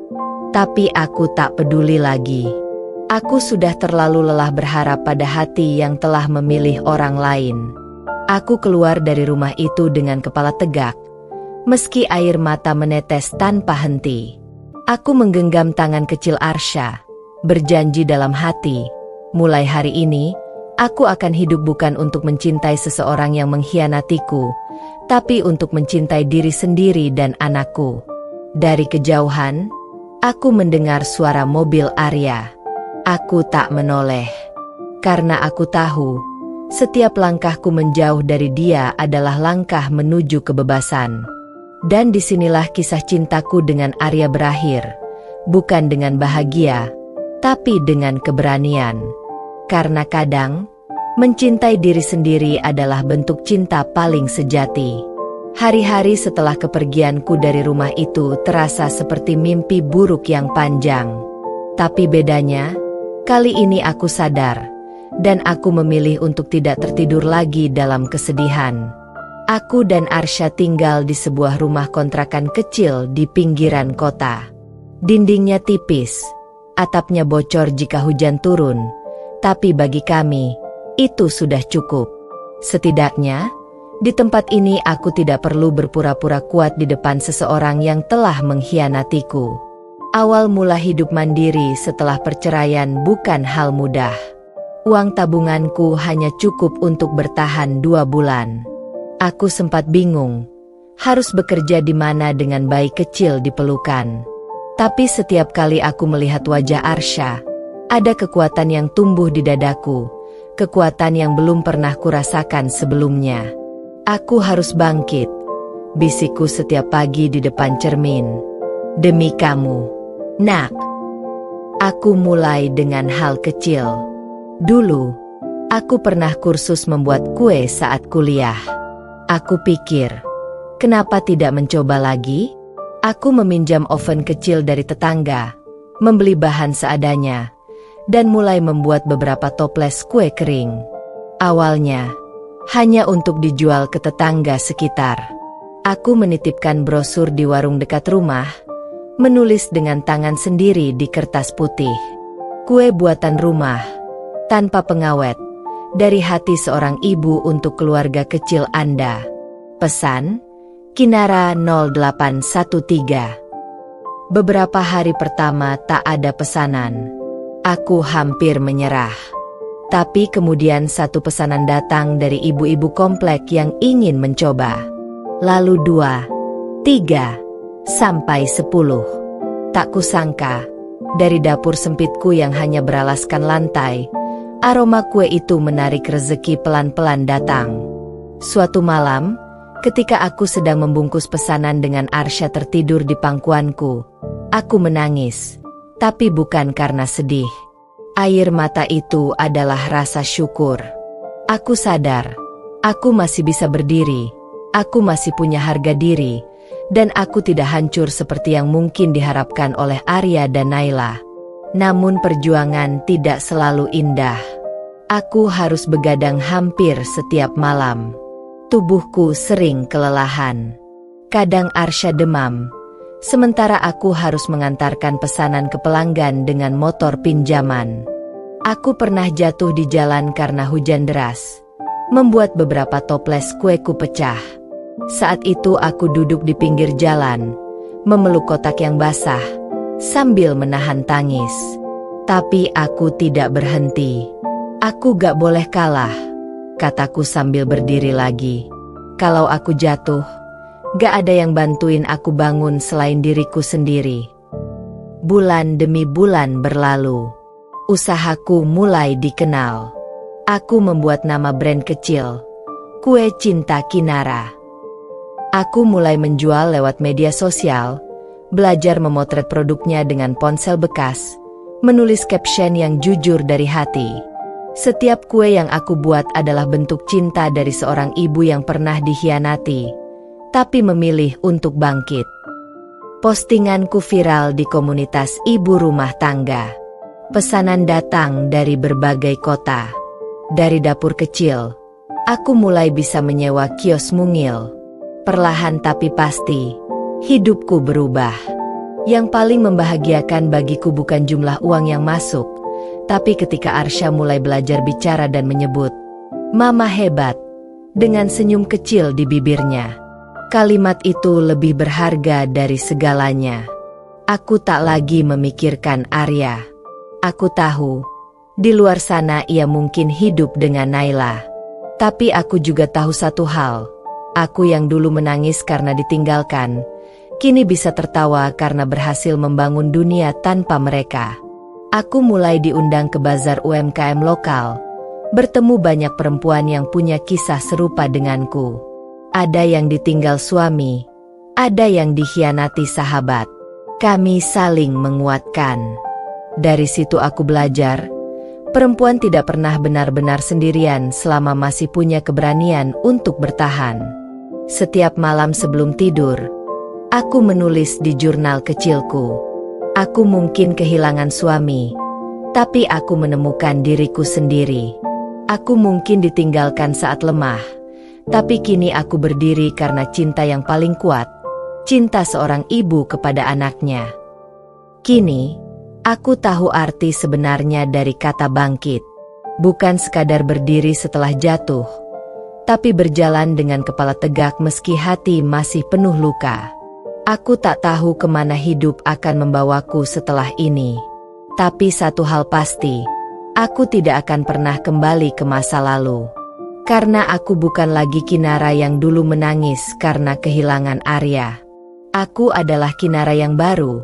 Tapi aku tak peduli lagi. Aku sudah terlalu lelah berharap pada hati yang telah memilih orang lain. Aku keluar dari rumah itu dengan kepala tegak, meski air mata menetes tanpa henti. Aku menggenggam tangan kecil Arsya, berjanji dalam hati, mulai hari ini, aku akan hidup bukan untuk mencintai seseorang yang mengkhianatiku, tapi untuk mencintai diri sendiri dan anakku. Dari kejauhan, aku mendengar suara mobil Arya. Aku tak menoleh, karena aku tahu, setiap langkahku menjauh dari dia adalah langkah menuju kebebasan. Dan disinilah kisah cintaku dengan Arya berakhir, bukan dengan bahagia, tapi dengan keberanian. Karena kadang, mencintai diri sendiri adalah bentuk cinta paling sejati. Hari-hari setelah kepergianku dari rumah itu terasa seperti mimpi buruk yang panjang. Tapi bedanya, kali ini aku sadar, dan aku memilih untuk tidak tertidur lagi dalam kesedihan. Aku dan Arsya tinggal di sebuah rumah kontrakan kecil di pinggiran kota. Dindingnya tipis, atapnya bocor jika hujan turun, tapi bagi kami, itu sudah cukup. Setidaknya, di tempat ini aku tidak perlu berpura-pura kuat di depan seseorang yang telah mengkhianatiku. Awal mula hidup mandiri setelah perceraian bukan hal mudah. Uang tabunganku hanya cukup untuk bertahan 2 bulan. Aku sempat bingung, harus bekerja di mana dengan bayi kecil di pelukan. Tapi setiap kali aku melihat wajah Arsya, ada kekuatan yang tumbuh di dadaku, kekuatan yang belum pernah kurasakan sebelumnya. Aku harus bangkit, bisikku setiap pagi di depan cermin. Demi kamu, nak. Aku mulai dengan hal kecil. Dulu, aku pernah kursus membuat kue saat kuliah. Aku pikir, kenapa tidak mencoba lagi? Aku meminjam oven kecil dari tetangga, membeli bahan seadanya, dan mulai membuat beberapa toples kue kering. Awalnya, hanya untuk dijual ke tetangga sekitar. Aku menitipkan brosur di warung dekat rumah, menulis dengan tangan sendiri di kertas putih. Kue buatan rumah, tanpa pengawet. Dari hati seorang ibu untuk keluarga kecil Anda. Pesan, Kinara 0813. Beberapa hari pertama tak ada pesanan. Aku hampir menyerah. Tapi kemudian satu pesanan datang dari ibu-ibu komplek yang ingin mencoba. Lalu 2, 3, sampai 10. Tak kusangka, dari dapur sempitku yang hanya beralaskan lantai, aroma kue itu menarik rezeki pelan-pelan datang. Suatu malam, ketika aku sedang membungkus pesanan dengan Arsya tertidur di pangkuanku, aku menangis, tapi bukan karena sedih. Air mata itu adalah rasa syukur. Aku sadar, aku masih bisa berdiri, aku masih punya harga diri, dan aku tidak hancur seperti yang mungkin diharapkan oleh Arya dan Naila. Namun perjuangan tidak selalu indah. Aku harus begadang hampir setiap malam. Tubuhku sering kelelahan. Kadang Arsya demam, sementara aku harus mengantarkan pesanan ke pelanggan dengan motor pinjaman. Aku pernah jatuh di jalan karena hujan deras, membuat beberapa toples kueku pecah. Saat itu aku duduk di pinggir jalan, memeluk kotak yang basah, sambil menahan tangis. Tapi aku tidak berhenti. Aku gak boleh kalah, kataku sambil berdiri lagi. Kalau aku jatuh, gak ada yang bantuin aku bangun selain diriku sendiri. Bulan demi bulan berlalu. Usahaku mulai dikenal. Aku membuat nama brand kecil, Kue Cinta Kinara. Aku mulai menjual lewat media sosial, belajar memotret produknya dengan ponsel bekas, menulis caption yang jujur dari hati. Setiap kue yang aku buat adalah bentuk cinta dari seorang ibu yang pernah dikhianati, tapi memilih untuk bangkit. Postinganku viral di komunitas ibu rumah tangga. Pesanan datang dari berbagai kota. Dari dapur kecil, aku mulai bisa menyewa kios mungil. Perlahan tapi pasti, hidupku berubah. Yang paling membahagiakan bagiku bukan jumlah uang yang masuk, tapi ketika Arsya mulai belajar bicara dan menyebut, "Mama hebat," dengan senyum kecil di bibirnya. Kalimat itu lebih berharga dari segalanya. Aku tak lagi memikirkan Arya. Aku tahu, di luar sana ia mungkin hidup dengan Naila. Tapi aku juga tahu satu hal. Aku yang dulu menangis karena ditinggalkan, kini bisa tertawa karena berhasil membangun dunia tanpa mereka. Aku mulai diundang ke bazar UMKM lokal, bertemu banyak perempuan yang punya kisah serupa denganku. Ada yang ditinggal suami, ada yang dikhianati sahabat. Kami saling menguatkan. Dari situ aku belajar, perempuan tidak pernah benar-benar sendirian selama masih punya keberanian untuk bertahan. Setiap malam sebelum tidur, aku menulis di jurnal kecilku. Aku mungkin kehilangan suami, tapi aku menemukan diriku sendiri. Aku mungkin ditinggalkan saat lemah, tapi kini aku berdiri karena cinta yang paling kuat, cinta seorang ibu kepada anaknya. Kini, aku tahu arti sebenarnya dari kata bangkit. Bukan sekadar berdiri setelah jatuh, tapi berjalan dengan kepala tegak meski hati masih penuh luka. Aku tak tahu kemana hidup akan membawaku setelah ini. Tapi satu hal pasti, aku tidak akan pernah kembali ke masa lalu. Karena aku bukan lagi Kinara yang dulu menangis karena kehilangan Arya. Aku adalah Kinara yang baru,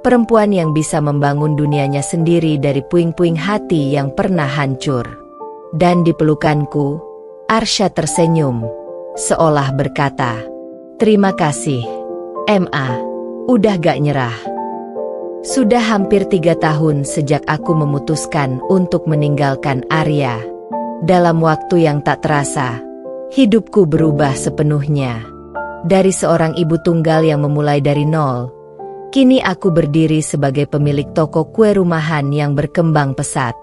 perempuan yang bisa membangun dunianya sendiri dari puing-puing hati yang pernah hancur. Dan di pelukanku, Arsya tersenyum, seolah berkata, "Terima kasih, Ma, udah gak nyerah." Sudah hampir 3 tahun sejak aku memutuskan untuk meninggalkan Arya. Dalam waktu yang tak terasa, hidupku berubah sepenuhnya. Dari seorang ibu tunggal yang memulai dari nol, kini aku berdiri sebagai pemilik toko kue rumahan yang berkembang pesat.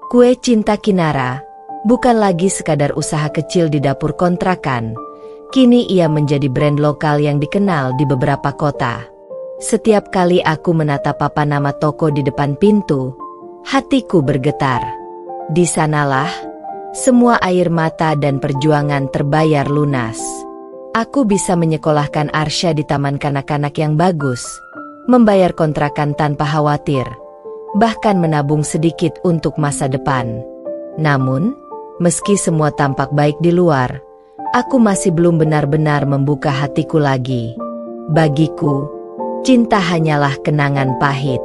Kue Cinta Kinara bukan lagi sekadar usaha kecil di dapur kontrakan. Kini ia menjadi brand lokal yang dikenal di beberapa kota. Setiap kali aku menatap papan nama toko di depan pintu, hatiku bergetar. Di sanalah semua air mata dan perjuangan terbayar lunas. Aku bisa menyekolahkan Arsya di taman kanak-kanak yang bagus, membayar kontrakan tanpa khawatir, bahkan menabung sedikit untuk masa depan. Namun, meski semua tampak baik di luar, aku masih belum benar-benar membuka hatiku lagi. Bagiku, cinta hanyalah kenangan pahit.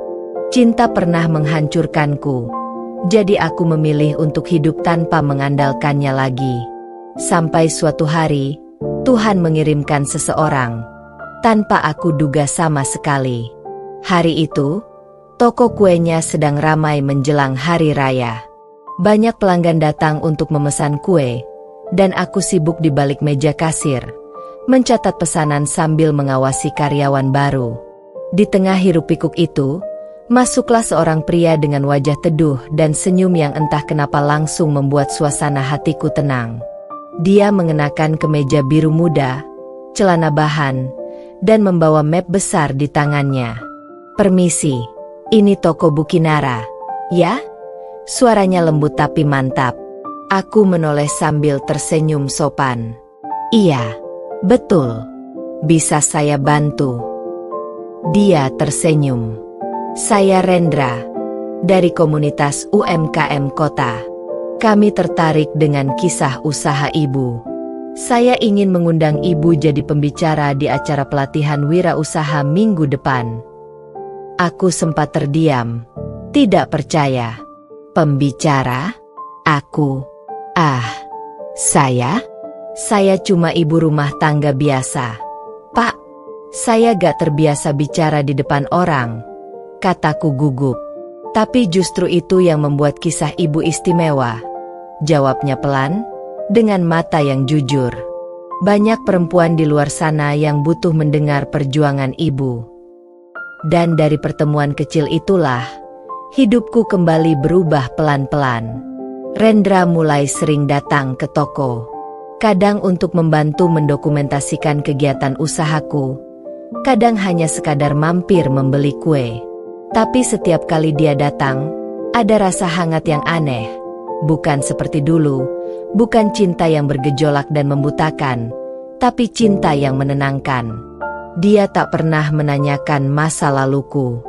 Cinta pernah menghancurkanku, jadi aku memilih untuk hidup tanpa mengandalkannya lagi. Sampai suatu hari, Tuhan mengirimkan seseorang, tanpa aku duga sama sekali. Hari itu, toko kuenya sedang ramai menjelang hari raya. Banyak pelanggan datang untuk memesan kue, dan aku sibuk di balik meja kasir, mencatat pesanan sambil mengawasi karyawan baru. Di tengah hiruk-pikuk itu, masuklah seorang pria dengan wajah teduh dan senyum yang entah kenapa langsung membuat suasana hatiku tenang. Dia mengenakan kemeja biru muda, celana bahan, dan membawa map besar di tangannya. "Permisi, ini toko Bu Kinara, ya?" Suaranya lembut tapi mantap. Aku menoleh sambil tersenyum sopan. "Iya, betul. Bisa saya bantu?" Dia tersenyum. "Saya Rendra, dari komunitas UMKM Kota. Kami tertarik dengan kisah usaha Ibu. Saya ingin mengundang Ibu jadi pembicara di acara pelatihan wirausaha minggu depan." Aku sempat terdiam, tidak percaya. "Pembicara? Aku? Saya cuma ibu rumah tangga biasa, Pak. Saya gak terbiasa bicara di depan orang," kataku gugup. "Tapi justru itu yang membuat kisah Ibu istimewa," jawabnya pelan, dengan mata yang jujur. "Banyak perempuan di luar sana yang butuh mendengar perjuangan Ibu." Dan dari pertemuan kecil itulah, hidupku kembali berubah pelan-pelan. Rendra mulai sering datang ke toko. Kadang untuk membantu mendokumentasikan kegiatan usahaku, kadang hanya sekadar mampir membeli kue. Tapi setiap kali dia datang, ada rasa hangat yang aneh. Bukan seperti dulu, bukan cinta yang bergejolak dan membutakan, tapi cinta yang menenangkan. Dia tak pernah menanyakan masa laluku,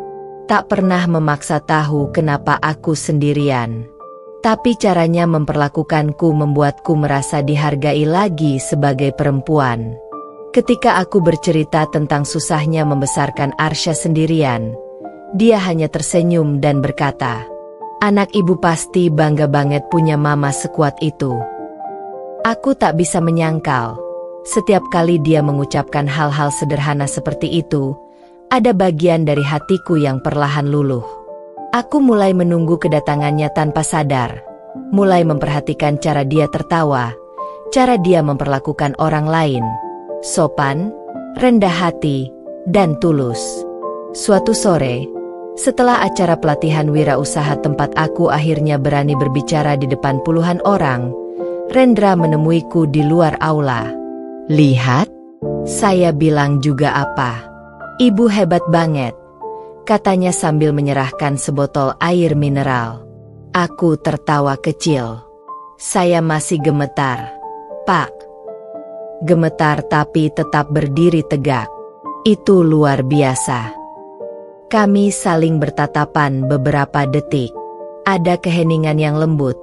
tak pernah memaksa tahu kenapa aku sendirian. Tapi caranya memperlakukanku membuatku merasa dihargai lagi sebagai perempuan. Ketika aku bercerita tentang susahnya membesarkan Arsya sendirian, dia hanya tersenyum dan berkata, "Anak ibu pasti bangga banget punya mama sekuat itu." Aku tak bisa menyangkal. Setiap kali dia mengucapkan hal-hal sederhana seperti itu, ada bagian dari hatiku yang perlahan luluh. Aku mulai menunggu kedatangannya tanpa sadar, mulai memperhatikan cara dia tertawa, cara dia memperlakukan orang lain, sopan, rendah hati, dan tulus. Suatu sore, setelah acara pelatihan wirausaha tempat aku akhirnya berani berbicara di depan puluhan orang, Rendra menemuiku di luar aula. "Lihat," saya bilang juga apa. "Ibu hebat banget," katanya sambil menyerahkan sebotol air mineral. Aku tertawa kecil. Saya masih gemetar, Pak. Gemetar tapi tetap berdiri tegak. Itu luar biasa. Kami saling bertatapan beberapa detik. Ada keheningan yang lembut,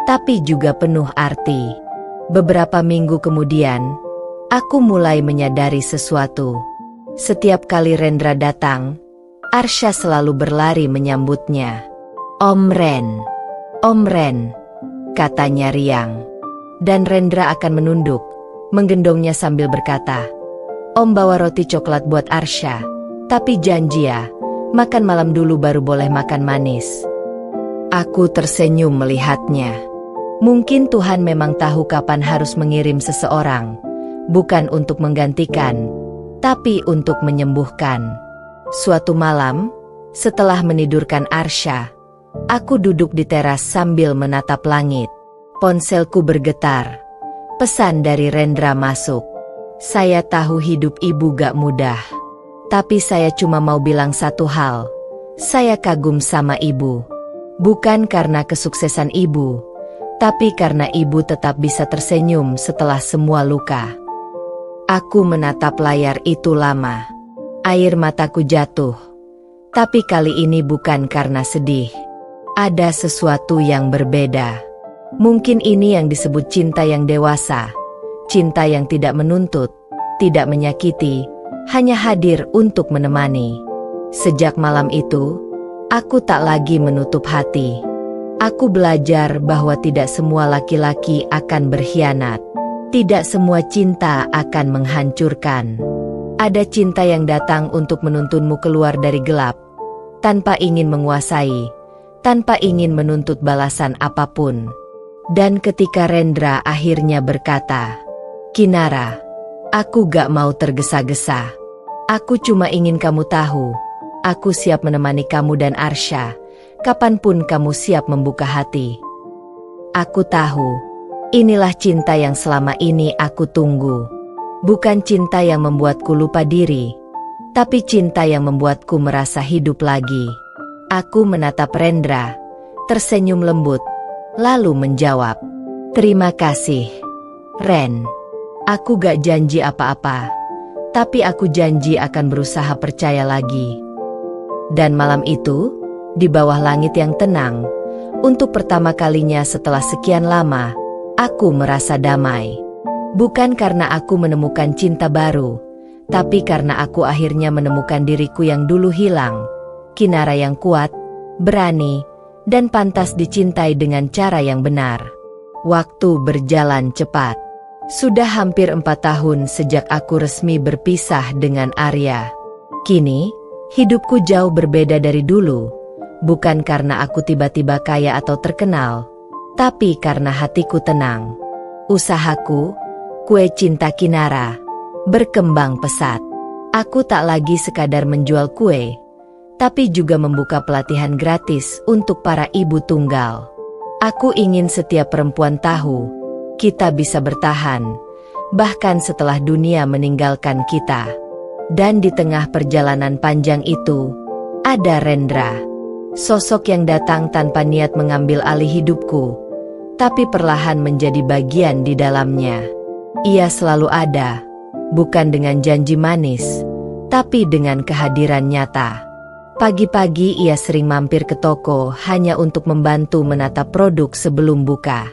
tapi juga penuh arti. Beberapa minggu kemudian, aku mulai menyadari sesuatu. Setiap kali Rendra datang, Arsya selalu berlari menyambutnya. Om Ren, katanya riang. Dan Rendra akan menunduk, menggendongnya sambil berkata, "Om bawa roti coklat buat Arsya, tapi janji ya, makan malam dulu baru boleh makan manis." Aku tersenyum melihatnya. Mungkin Tuhan memang tahu kapan harus mengirim seseorang, bukan untuk menggantikan, tapi untuk menyembuhkan. Suatu malam, setelah menidurkan Arsya, aku duduk di teras sambil menatap langit. Ponselku bergetar. Pesan dari Rendra masuk. "Saya tahu hidup ibu gak mudah, tapi saya cuma mau bilang satu hal. Saya kagum sama ibu. Bukan karena kesuksesan ibu, tapi karena ibu tetap bisa tersenyum setelah semua luka." Aku menatap layar itu lama. Air mataku jatuh. Tapi kali ini bukan karena sedih. Ada sesuatu yang berbeda. Mungkin ini yang disebut cinta yang dewasa. Cinta yang tidak menuntut, tidak menyakiti, hanya hadir untuk menemani. Sejak malam itu, aku tak lagi menutup hati. Aku belajar bahwa tidak semua laki-laki akan berkhianat. Tidak semua cinta akan menghancurkan. Ada cinta yang datang untuk menuntunmu keluar dari gelap, tanpa ingin menguasai, tanpa ingin menuntut balasan apapun. Dan ketika Rendra akhirnya berkata, "Kinara, aku gak mau tergesa-gesa. Aku cuma ingin kamu tahu, aku siap menemani kamu dan Arsya, kapanpun kamu siap membuka hati." Aku tahu, Inilah cinta yang selama ini aku tunggu. Bukan cinta yang membuatku lupa diri, tapi cinta yang membuatku merasa hidup lagi. Aku menatap Rendra, tersenyum lembut, lalu menjawab, "Terima kasih, Ren. Aku gak janji apa-apa, tapi aku janji akan berusaha percaya lagi." Dan malam itu, di bawah langit yang tenang, untuk pertama kalinya setelah sekian lama, aku merasa damai. Bukan karena aku menemukan cinta baru, tapi karena aku akhirnya menemukan diriku yang dulu hilang. Kinara yang kuat, berani, dan pantas dicintai dengan cara yang benar. Waktu berjalan cepat. Sudah hampir 4 tahun sejak aku resmi berpisah dengan Arya. Kini, hidupku jauh berbeda dari dulu. Bukan karena aku tiba-tiba kaya atau terkenal, tapi karena hatiku tenang. Usahaku, Kue Cinta Kinara, berkembang pesat. Aku tak lagi sekadar menjual kue, tapi juga membuka pelatihan gratis untuk para ibu tunggal. Aku ingin setiap perempuan tahu, kita bisa bertahan, bahkan setelah dunia meninggalkan kita. Dan di tengah perjalanan panjang itu, ada Rendra. Sosok yang datang tanpa niat mengambil alih hidupku, tapi perlahan menjadi bagian di dalamnya. Ia selalu ada, bukan dengan janji manis, tapi dengan kehadiran nyata. Pagi-pagi ia sering mampir ke toko hanya untuk membantu menata produk sebelum buka.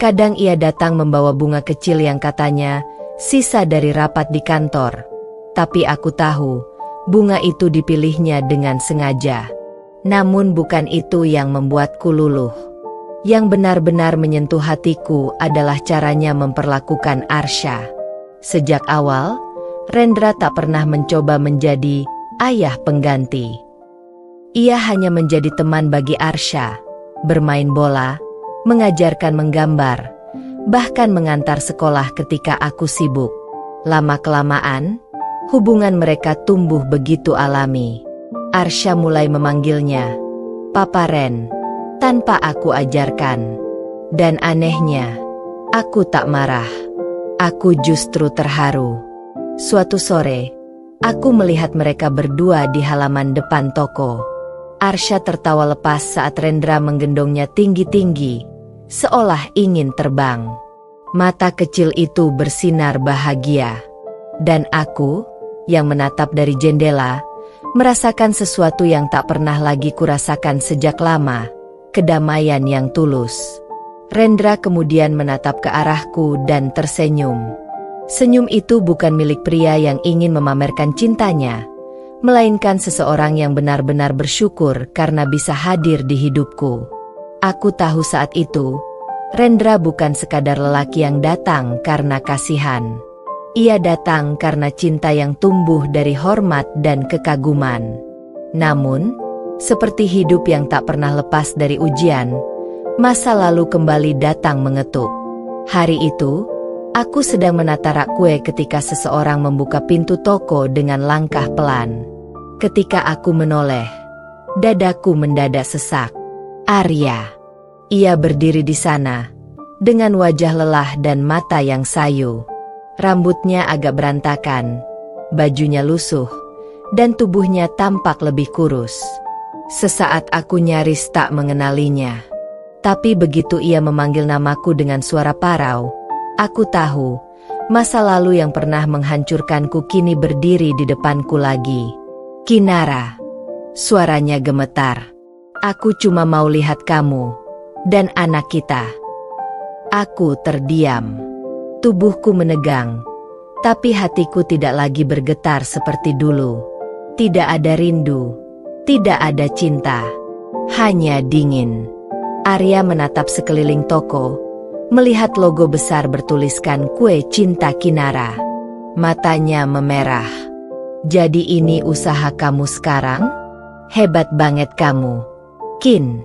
Kadang ia datang membawa bunga kecil yang katanya sisa dari rapat di kantor. Tapi aku tahu, bunga itu dipilihnya dengan sengaja. Namun bukan itu yang membuatku luluh. Yang benar-benar menyentuh hatiku adalah caranya memperlakukan Arsya. Sejak awal, Rendra tak pernah mencoba menjadi ayah pengganti. Ia hanya menjadi teman bagi Arsya, bermain bola, mengajarkan menggambar, bahkan mengantar sekolah ketika aku sibuk. Lama-kelamaan, hubungan mereka tumbuh begitu alami. Arsya mulai memanggilnya Papa Ren, tanpa aku ajarkan. Dan anehnya, aku tak marah. Aku justru terharu. Suatu sore, aku melihat mereka berdua di halaman depan toko. Arsya tertawa lepas saat Rendra menggendongnya tinggi-tinggi, seolah ingin terbang. Mata kecil itu bersinar bahagia. Dan aku, yang menatap dari jendela, merasakan sesuatu yang tak pernah lagi kurasakan sejak lama, kedamaian yang tulus. Rendra kemudian menatap ke arahku dan tersenyum. Senyum itu bukan milik pria yang ingin memamerkan cintanya, melainkan seseorang yang benar-benar bersyukur karena bisa hadir di hidupku. Aku tahu saat itu, Rendra bukan sekadar lelaki yang datang karena kasihan. Ia datang karena cinta yang tumbuh dari hormat dan kekaguman. Namun, seperti hidup yang tak pernah lepas dari ujian, masa lalu kembali datang mengetuk. Hari itu, aku sedang menata rak kue ketika seseorang membuka pintu toko dengan langkah pelan. Ketika aku menoleh, dadaku mendadak sesak. Arya. Ia berdiri di sana, dengan wajah lelah dan mata yang sayu. Rambutnya agak berantakan, bajunya lusuh, dan tubuhnya tampak lebih kurus. Sesaat aku nyaris tak mengenalinya. Tapi begitu ia memanggil namaku dengan suara parau, aku tahu, masa lalu yang pernah menghancurkanku kini berdiri di depanku lagi. Kinara. Suaranya gemetar. Aku cuma mau lihat kamu dan anak kita. Aku terdiam. Tubuhku menegang, tapi hatiku tidak lagi bergetar seperti dulu. Tidak ada rindu, tidak ada cinta, hanya dingin. Arya menatap sekeliling toko, melihat logo besar bertuliskan Kue Cinta Kinara. Matanya memerah. Jadi ini usaha kamu sekarang? Hebat banget kamu, Kin.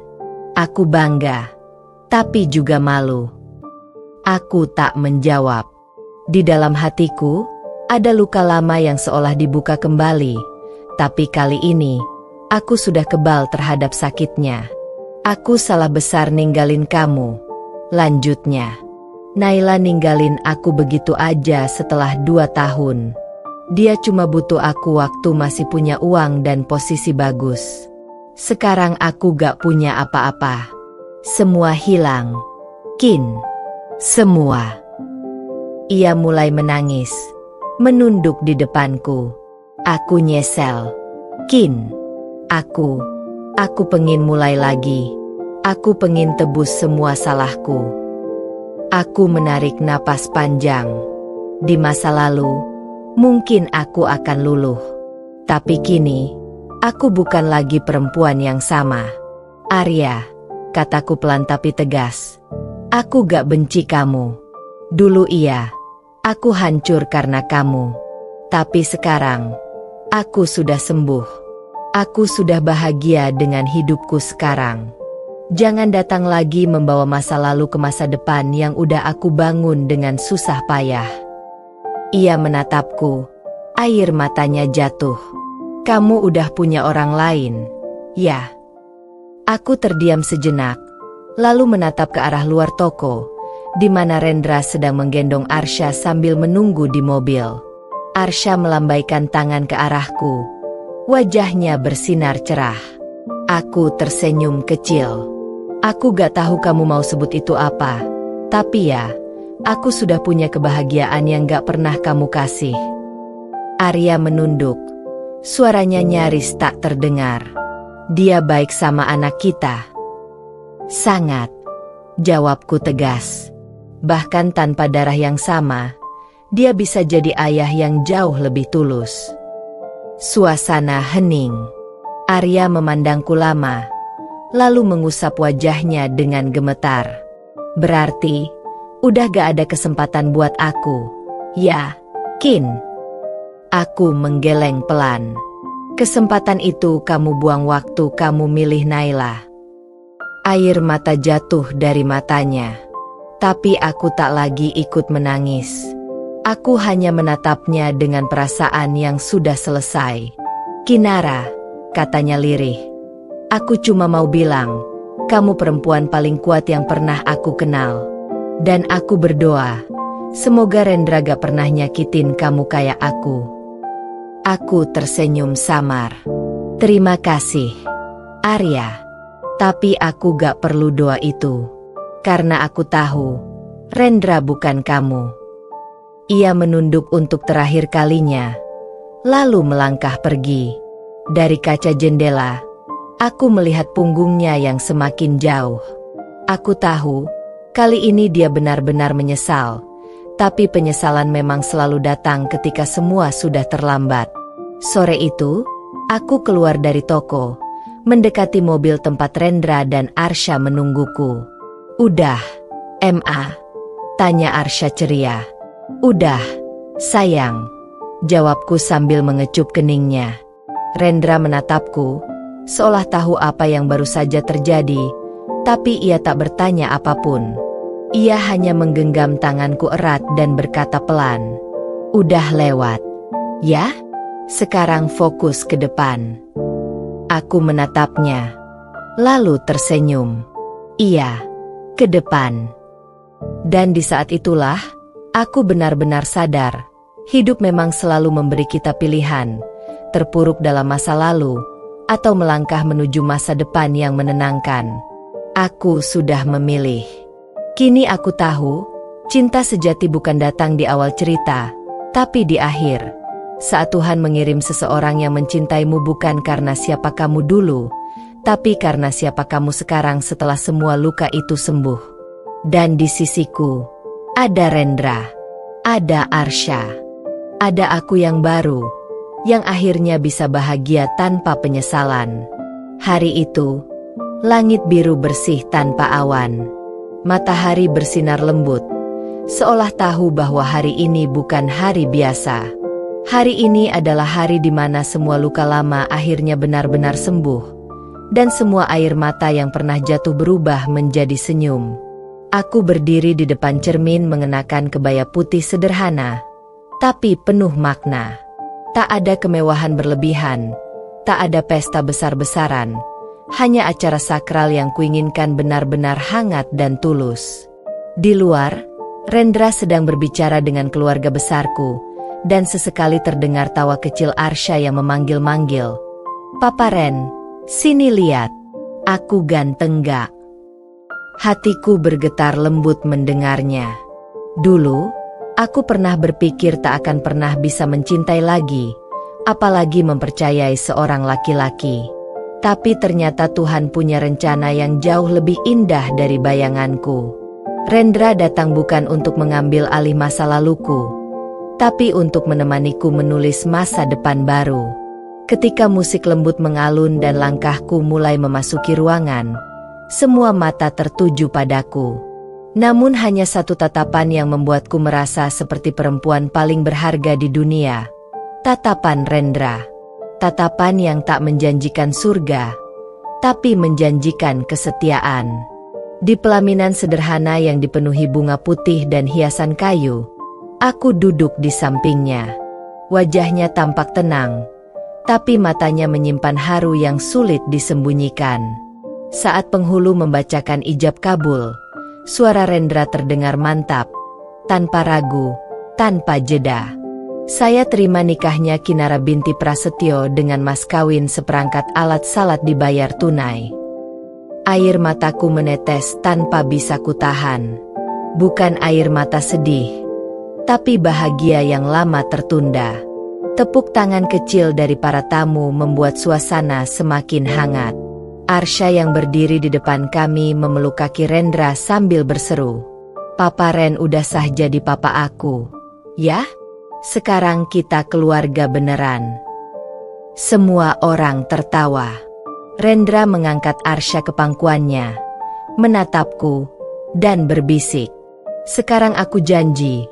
Aku bangga, tapi juga malu. Aku tak menjawab. Di dalam hatiku, ada luka lama yang seolah dibuka kembali. Tapi kali ini, aku sudah kebal terhadap sakitnya. Aku salah besar ninggalin kamu. Lanjutnya. Naila ninggalin aku begitu aja setelah 2 tahun. Dia cuma butuh aku waktu masih punya uang dan posisi bagus. Sekarang aku gak punya apa-apa. Semua hilang. Kin. Semua. Ia mulai menangis. Menunduk di depanku. Aku nyesel. Kin. Aku pengen mulai lagi. Aku pengen tebus semua salahku. Aku menarik napas panjang. Di masa lalu, mungkin aku akan luluh. Tapi kini, aku bukan lagi perempuan yang sama. Arya, kataku pelan tapi tegas. Aku gak benci kamu. Dulu iya, aku hancur karena kamu. Tapi sekarang, aku sudah sembuh. Aku sudah bahagia dengan hidupku sekarang. Jangan datang lagi membawa masa lalu ke masa depan yang udah aku bangun dengan susah payah. Ia menatapku. Air matanya jatuh. Kamu udah punya orang lain, ya? Aku terdiam sejenak, lalu menatap ke arah luar toko, di mana Rendra sedang menggendong Arsya sambil menunggu di mobil. Arsya melambaikan tangan ke arahku. Wajahnya bersinar cerah. Aku tersenyum kecil. Aku gak tahu kamu mau sebut itu apa, tapi ya, aku sudah punya kebahagiaan yang gak pernah kamu kasih. Arya menunduk. Suaranya nyaris tak terdengar. Dia baik sama anak kita. Sangat. Jawabku tegas. Bahkan tanpa darah yang sama, dia bisa jadi ayah yang jauh lebih tulus. Suasana hening. Arya memandangku lama, lalu mengusap wajahnya dengan gemetar. Berarti, udah gak ada kesempatan buat aku, ya, Kin? Aku menggeleng pelan. Kesempatan itu kamu buang waktu kamu milih Naila. Air mata jatuh dari matanya. Tapi aku tak lagi ikut menangis. Aku hanya menatapnya dengan perasaan yang sudah selesai. Kinara, katanya lirih. Aku cuma mau bilang, kamu perempuan paling kuat yang pernah aku kenal. Dan aku berdoa, semoga Rendra gak pernah nyakitin kamu kayak aku. Aku tersenyum samar. Terima kasih, Arya. Tapi aku gak perlu doa itu. Karena aku tahu, Rendra bukan kamu. Ia menunduk untuk terakhir kalinya, lalu melangkah pergi. Dari kaca jendela, aku melihat punggungnya yang semakin jauh. Aku tahu, kali ini dia benar-benar menyesal. Tapi penyesalan memang selalu datang ketika semua sudah terlambat. Sore itu, aku keluar dari toko, mendekati mobil tempat Rendra dan Arsya menungguku. Udah, Ma? Tanya Arsya ceria. Udah, sayang, jawabku sambil mengecup keningnya. Rendra menatapku, seolah tahu apa yang baru saja terjadi, tapi ia tak bertanya apapun. Ia hanya menggenggam tanganku erat dan berkata pelan, udah lewat, ya? Sekarang fokus ke depan. Aku menatapnya, lalu tersenyum. Iya, ke depan. Dan di saat itulah, aku benar-benar sadar, hidup memang selalu memberi kita pilihan, terpuruk dalam masa lalu, atau melangkah menuju masa depan yang menenangkan. Aku sudah memilih. Kini aku tahu, cinta sejati bukan datang di awal cerita, tapi di akhir. Saat Tuhan mengirim seseorang yang mencintaimu bukan karena siapa kamu dulu, tapi karena siapa kamu sekarang setelah semua luka itu sembuh. Dan di sisiku, ada Rendra, ada Arsya, ada aku yang baru, yang akhirnya bisa bahagia tanpa penyesalan. Hari itu, langit biru bersih tanpa awan. Matahari bersinar lembut, seolah tahu bahwa hari ini bukan hari biasa. Hari ini adalah hari di mana semua luka lama akhirnya benar-benar sembuh, dan semua air mata yang pernah jatuh berubah menjadi senyum. Aku berdiri di depan cermin mengenakan kebaya putih sederhana, tapi penuh makna. Tak ada kemewahan berlebihan, tak ada pesta besar-besaran, hanya acara sakral yang kuinginkan benar-benar hangat dan tulus. Di luar, Rendra sedang berbicara dengan keluarga besarku, dan sesekali terdengar tawa kecil Arsha yang memanggil-manggil. "Papa Ren, sini lihat. Aku ganteng gak?" Hatiku bergetar lembut mendengarnya. Dulu, aku pernah berpikir tak akan pernah bisa mencintai lagi, apalagi mempercayai seorang laki-laki. Tapi ternyata Tuhan punya rencana yang jauh lebih indah dari bayanganku. Rendra datang bukan untuk mengambil alih masa laluku, tapi untuk menemaniku menulis masa depan baru. Ketika musik lembut mengalun dan langkahku mulai memasuki ruangan, semua mata tertuju padaku. Namun hanya satu tatapan yang membuatku merasa seperti perempuan paling berharga di dunia. Tatapan Rendra. Tatapan yang tak menjanjikan surga, tapi menjanjikan kesetiaan. Di pelaminan sederhana yang dipenuhi bunga putih dan hiasan kayu, aku duduk di sampingnya. Wajahnya tampak tenang, tapi matanya menyimpan haru yang sulit disembunyikan. Saat penghulu membacakan ijab kabul, suara Rendra terdengar mantap, tanpa ragu, tanpa jeda. "Saya terima nikahnya Kinara binti Prasetyo dengan mas kawin seperangkat alat salat dibayar tunai." Air mataku menetes tanpa bisa kutahan. Bukan air mata sedih, tapi bahagia yang lama tertunda. Tepuk tangan kecil dari para tamu membuat suasana semakin hangat. Arsha yang berdiri di depan kami memeluk kaki Rendra sambil berseru, "Papa Ren udah sah jadi papa aku. Ya? Sekarang kita keluarga beneran." Semua orang tertawa. Rendra mengangkat Arsha ke pangkuannya, menatapku, dan berbisik, "Sekarang aku janji,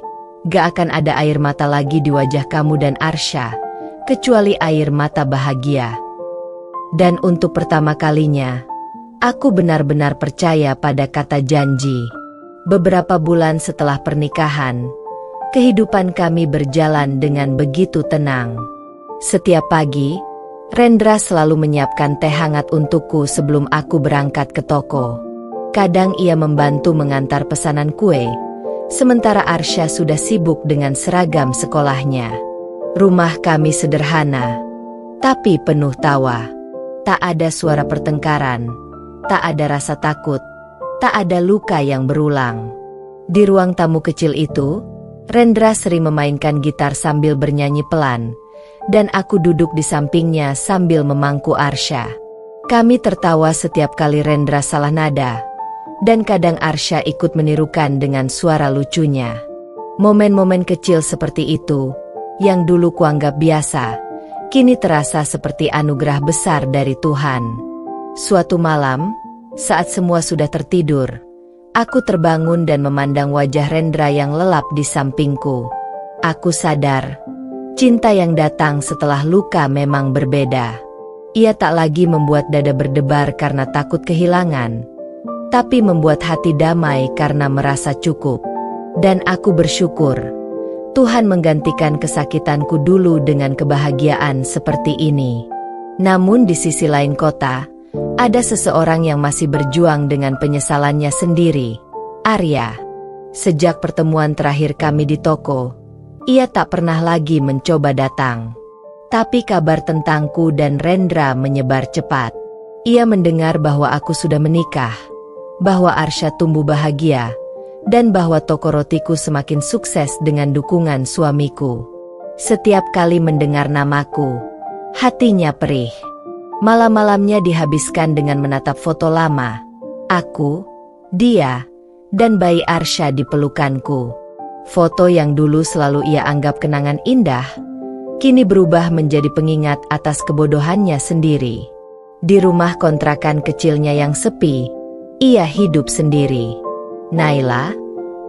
gak akan ada air mata lagi di wajah kamu dan Arsha, kecuali air mata bahagia." Dan untuk pertama kalinya, aku benar-benar percaya pada kata janji. Beberapa bulan setelah pernikahan, kehidupan kami berjalan dengan begitu tenang. Setiap pagi, Rendra selalu menyiapkan teh hangat untukku sebelum aku berangkat ke toko. Kadang ia membantu mengantar pesanan kue, sementara Arsha sudah sibuk dengan seragam sekolahnya. Rumah kami sederhana, tapi penuh tawa. Tak ada suara pertengkaran, tak ada rasa takut, tak ada luka yang berulang. Di ruang tamu kecil itu, Rendra sering memainkan gitar sambil bernyanyi pelan, dan aku duduk di sampingnya sambil memangku Arsha. Kami tertawa setiap kali Rendra salah nada, dan kadang Arsha ikut menirukan dengan suara lucunya. Momen-momen kecil seperti itu, yang dulu kuanggap biasa, kini terasa seperti anugerah besar dari Tuhan. Suatu malam, saat semua sudah tertidur, aku terbangun dan memandang wajah Rendra yang lelap di sampingku. Aku sadar, cinta yang datang setelah luka memang berbeda. Ia tak lagi membuat dada berdebar karena takut kehilangan, tapi membuat hati damai karena merasa cukup. Dan aku bersyukur, Tuhan menggantikan kesakitanku dulu dengan kebahagiaan seperti ini. Namun di sisi lain kota, ada seseorang yang masih berjuang dengan penyesalannya sendiri, Arya. Sejak pertemuan terakhir kami di toko, ia tak pernah lagi mencoba datang. Tapi kabar tentangku dan Rendra menyebar cepat. Ia mendengar bahwa aku sudah menikah, bahwa Arsha tumbuh bahagia, dan bahwa toko rotiku semakin sukses dengan dukungan suamiku. Setiap kali mendengar namaku, hatinya perih. Malam-malamnya dihabiskan dengan menatap foto lama. Aku, dia, dan bayi Arsha di pelukanku. Foto yang dulu selalu ia anggap kenangan indah, kini berubah menjadi pengingat atas kebodohannya sendiri. Di rumah kontrakan kecilnya yang sepi, ia hidup sendiri. Naila,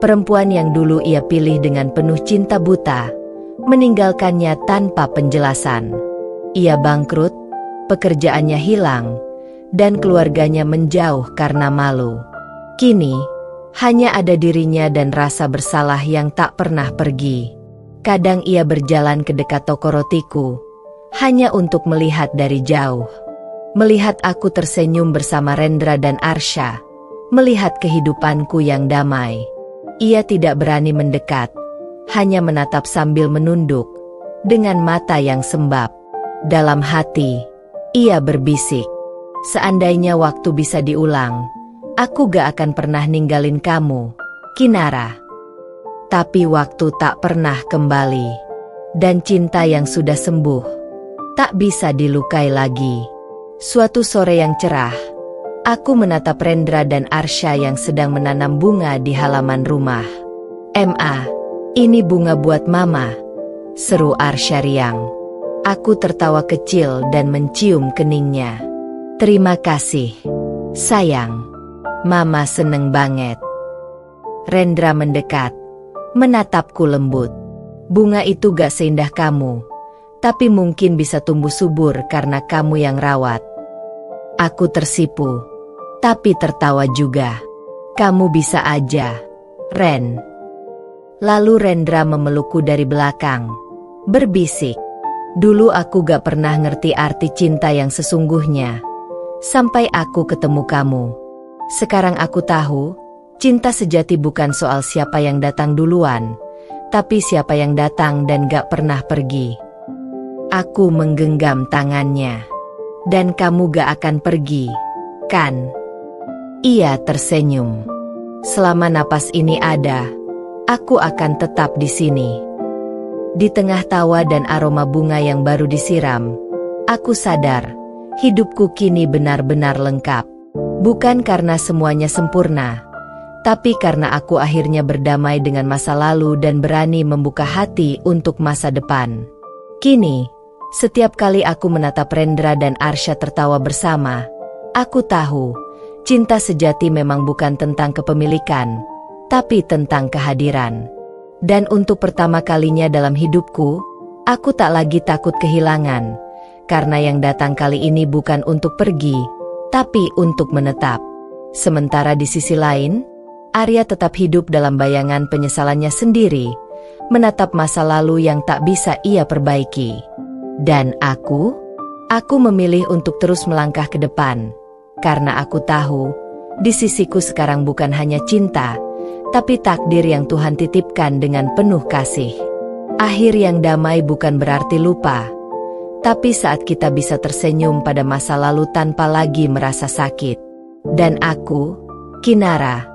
perempuan yang dulu ia pilih dengan penuh cinta buta, meninggalkannya tanpa penjelasan. Ia bangkrut, pekerjaannya hilang, dan keluarganya menjauh karena malu. Kini, hanya ada dirinya dan rasa bersalah yang tak pernah pergi. Kadang ia berjalan ke dekat toko rotiku, hanya untuk melihat dari jauh. Melihat aku tersenyum bersama Rendra dan Arsha, melihat kehidupanku yang damai. Ia tidak berani mendekat, hanya menatap sambil menunduk, dengan mata yang sembab. Dalam hati, ia berbisik, seandainya waktu bisa diulang, aku gak akan pernah ninggalin kamu, Kinara. Tapi waktu tak pernah kembali, dan cinta yang sudah sembuh, tak bisa dilukai lagi. Suatu sore yang cerah, aku menatap Rendra dan Arsya yang sedang menanam bunga di halaman rumah. "Ma, ini bunga buat Mama," seru Arsya riang. Aku tertawa kecil dan mencium keningnya. "Terima kasih, sayang. Mama seneng banget." Rendra mendekat, menatapku lembut. "Bunga itu gak seindah kamu, tapi mungkin bisa tumbuh subur karena kamu yang rawat." Aku tersipu, tapi tertawa juga. "Kamu bisa aja, Ren." Lalu Rendra memelukku dari belakang, berbisik, "Dulu aku gak pernah ngerti arti cinta yang sesungguhnya, sampai aku ketemu kamu. Sekarang aku tahu, cinta sejati bukan soal siapa yang datang duluan, tapi siapa yang datang dan gak pernah pergi." Aku menggenggam tangannya. "Dan kamu gak akan pergi, kan?" Ia tersenyum. "Selama napas ini ada, aku akan tetap di sini." Di tengah tawa dan aroma bunga yang baru disiram, aku sadar, hidupku kini benar-benar lengkap. Bukan karena semuanya sempurna, tapi karena aku akhirnya berdamai dengan masa lalu dan berani membuka hati untuk masa depan. Kini, setiap kali aku menatap Rendra dan Arsya tertawa bersama, aku tahu, cinta sejati memang bukan tentang kepemilikan, tapi tentang kehadiran. Dan untuk pertama kalinya dalam hidupku, aku tak lagi takut kehilangan, karena yang datang kali ini bukan untuk pergi, tapi untuk menetap. Sementara di sisi lain, Arya tetap hidup dalam bayangan penyesalannya sendiri, menatap masa lalu yang tak bisa ia perbaiki. Dan aku memilih untuk terus melangkah ke depan, karena aku tahu, di sisiku sekarang bukan hanya cinta, tapi takdir yang Tuhan titipkan dengan penuh kasih. Akhir yang damai bukan berarti lupa, tapi saat kita bisa tersenyum pada masa lalu tanpa lagi merasa sakit. Dan aku, Kinara,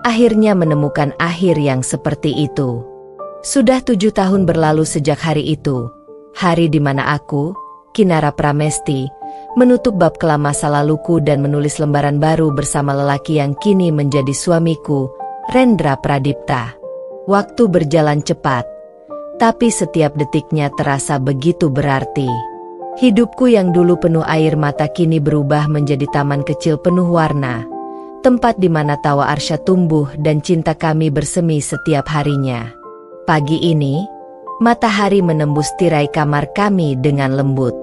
akhirnya menemukan akhir yang seperti itu. Sudah 7 tahun berlalu sejak hari itu, hari di mana aku, Kinara Pramesti, menutup bab kelam masa laluku dan menulis lembaran baru bersama lelaki yang kini menjadi suamiku, Rendra Pradipta. Waktu berjalan cepat, tapi setiap detiknya terasa begitu berarti. Hidupku yang dulu penuh air mata kini berubah menjadi taman kecil penuh warna, tempat di mana tawa Arsya tumbuh dan cinta kami bersemi setiap harinya. Pagi ini, matahari menembus tirai kamar kami dengan lembut.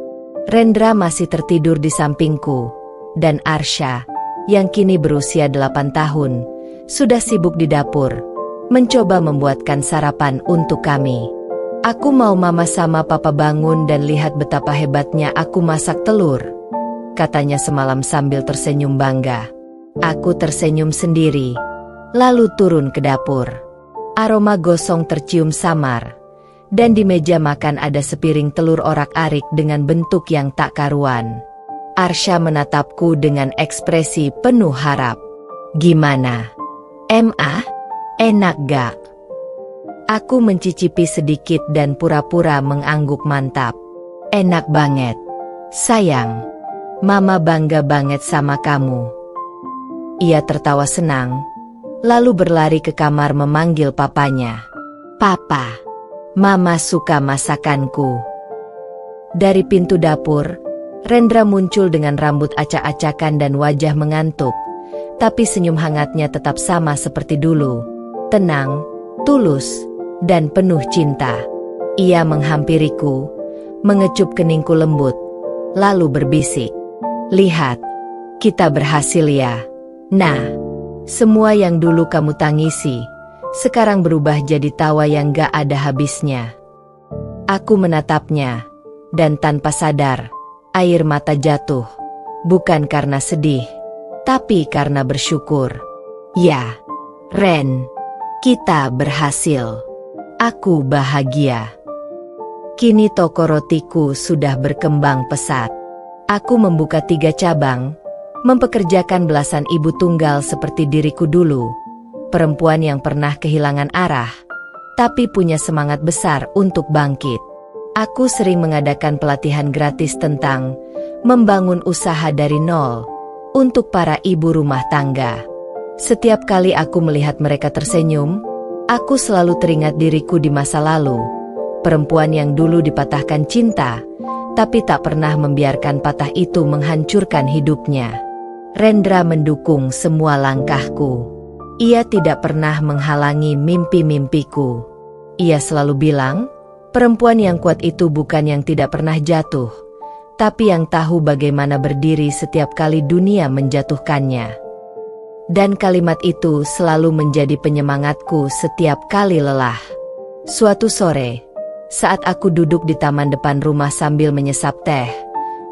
Rendra masih tertidur di sampingku, dan Arsya, yang kini berusia 8 tahun, sudah sibuk di dapur, mencoba membuatkan sarapan untuk kami. "Aku mau Mama sama Papa bangun dan lihat betapa hebatnya aku masak telur," katanya semalam sambil tersenyum bangga. Aku tersenyum sendiri, lalu turun ke dapur. Aroma gosong tercium samar, dan di meja makan ada sepiring telur orak-arik dengan bentuk yang tak karuan. Arsya menatapku dengan ekspresi penuh harap. "Gimana? Ma, enak gak?" Aku mencicipi sedikit dan pura-pura mengangguk mantap. "Enak banget, sayang. Mama bangga banget sama kamu." Ia tertawa senang, lalu berlari ke kamar memanggil papanya. "Papa, Mama suka masakanku." Dari pintu dapur, Rendra muncul dengan rambut acak-acakan dan wajah mengantuk, tapi senyum hangatnya tetap sama seperti dulu, tenang, tulus, dan penuh cinta. Ia menghampiriku, mengecup keningku lembut, lalu berbisik, "Lihat, kita berhasil ya. Nah, semua yang dulu kamu tangisi, sekarang berubah jadi tawa yang gak ada habisnya." Aku menatapnya, dan tanpa sadar, air mata jatuh, bukan karena sedih, tapi karena bersyukur. "Ya, Ren, Kita berhasil. Aku bahagia. Kini toko rotiku sudah berkembang pesat. Aku membuka 3 cabang, mempekerjakan belasan ibu tunggal seperti diriku dulu. Perempuan yang pernah kehilangan arah, tapi punya semangat besar untuk bangkit. Aku sering mengadakan pelatihan gratis tentang membangun usaha dari nol untuk para ibu rumah tangga. Setiap kali aku melihat mereka tersenyum, aku selalu teringat diriku di masa lalu. Perempuan yang dulu dipatahkan cinta, tapi tak pernah membiarkan patah itu menghancurkan hidupnya. Rendra mendukung semua langkahku. Ia tidak pernah menghalangi mimpi-mimpiku. Ia selalu bilang, perempuan yang kuat itu bukan yang tidak pernah jatuh, tapi yang tahu bagaimana berdiri setiap kali dunia menjatuhkannya. Dan kalimat itu selalu menjadi penyemangatku setiap kali lelah. Suatu sore, saat aku duduk di taman depan rumah sambil menyesap teh,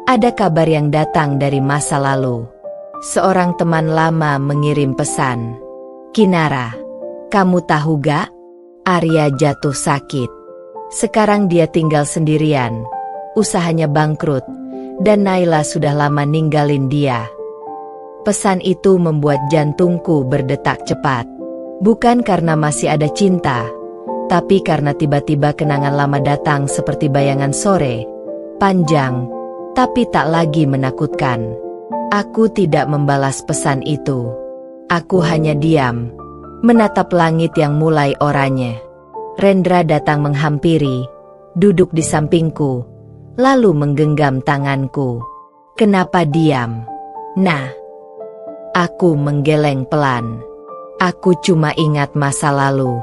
ada kabar yang datang dari masa lalu. Seorang teman lama mengirim pesan. Kinara, kamu tahu gak? Arya jatuh sakit. Sekarang dia tinggal sendirian. Usahanya bangkrut, dan Naila sudah lama ninggalin dia. Pesan itu membuat jantungku berdetak cepat. Bukan karena masih ada cinta, tapi karena tiba-tiba kenangan lama datang seperti bayangan sore, panjang, tapi tak lagi menakutkan. Aku tidak membalas pesan itu. Aku hanya diam, menatap langit yang mulai oranye. Rendra datang menghampiri, duduk di sampingku, lalu menggenggam tanganku. Kenapa diam? Nah. Aku menggeleng pelan. Aku cuma ingat masa lalu.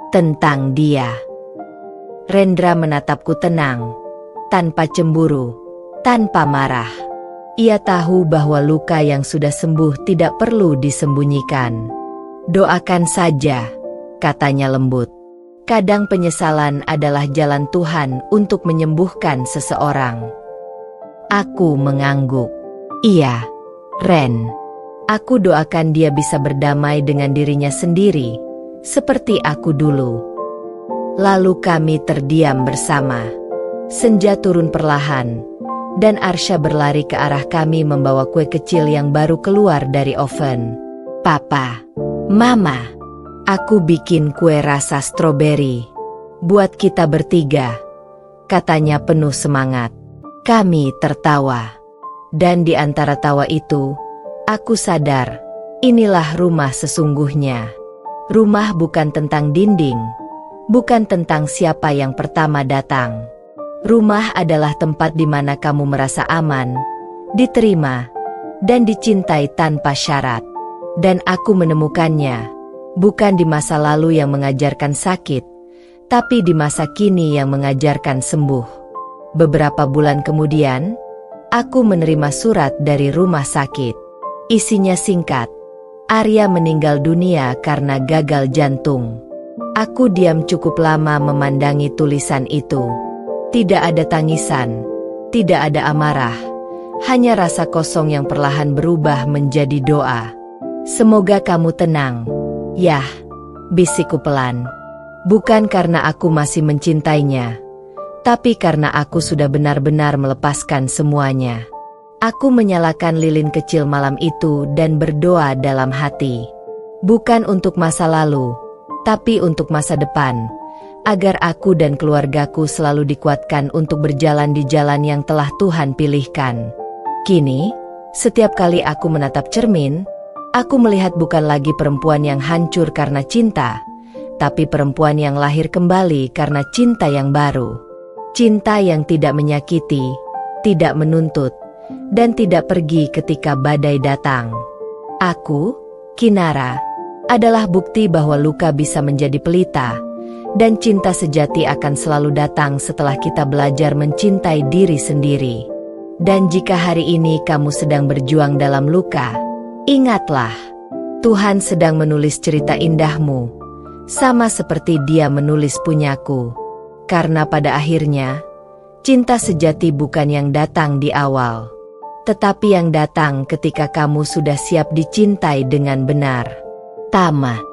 Tentang dia. Rendra menatapku tenang. Tanpa cemburu. Tanpa marah. Ia tahu bahwa luka yang sudah sembuh tidak perlu disembunyikan. Doakan saja, katanya lembut. Kadang penyesalan adalah jalan Tuhan untuk menyembuhkan seseorang. Aku mengangguk. Iya, Ren. Aku doakan dia bisa berdamai dengan dirinya sendiri, seperti aku dulu. Lalu kami terdiam bersama. Senja turun perlahan, dan Arsya berlari ke arah kami membawa kue kecil yang baru keluar dari oven. Papa, Mama, aku bikin kue rasa stroberi. Buat kita bertiga, katanya penuh semangat. Kami tertawa. Dan di antara tawa itu, aku sadar, inilah rumah sesungguhnya. Rumah bukan tentang dinding, bukan tentang siapa yang pertama datang. Rumah adalah tempat di mana kamu merasa aman, diterima, dan dicintai tanpa syarat. Dan aku menemukannya, bukan di masa lalu yang mengajarkan sakit, tapi di masa kini yang mengajarkan sembuh. Beberapa bulan kemudian, aku menerima surat dari rumah sakit. Isinya singkat, Arya meninggal dunia karena gagal jantung. Aku diam cukup lama memandangi tulisan itu. Tidak ada tangisan, tidak ada amarah, hanya rasa kosong yang perlahan berubah menjadi doa. Semoga kamu tenang. Yah, bisikku pelan. Bukan karena aku masih mencintainya, tapi karena aku sudah benar-benar melepaskan semuanya. Aku menyalakan lilin kecil malam itu dan berdoa dalam hati. Bukan untuk masa lalu, tapi untuk masa depan, agar aku dan keluargaku selalu dikuatkan untuk berjalan di jalan yang telah Tuhan pilihkan. Kini, setiap kali aku menatap cermin, aku melihat bukan lagi perempuan yang hancur karena cinta, tapi perempuan yang lahir kembali karena cinta yang baru. Cinta yang tidak menyakiti, tidak menuntut, dan tidak pergi ketika badai datang. Aku, Kinara, adalah bukti bahwa luka bisa menjadi pelita, dan cinta sejati akan selalu datang setelah kita belajar mencintai diri sendiri. Dan jika hari ini kamu sedang berjuang dalam luka, ingatlah, Tuhan sedang menulis cerita indahmu, sama seperti Dia menulis punyaku. Karena pada akhirnya, cinta sejati bukan yang datang di awal, tetapi yang datang ketika kamu sudah siap dicintai dengan benar. Tamat.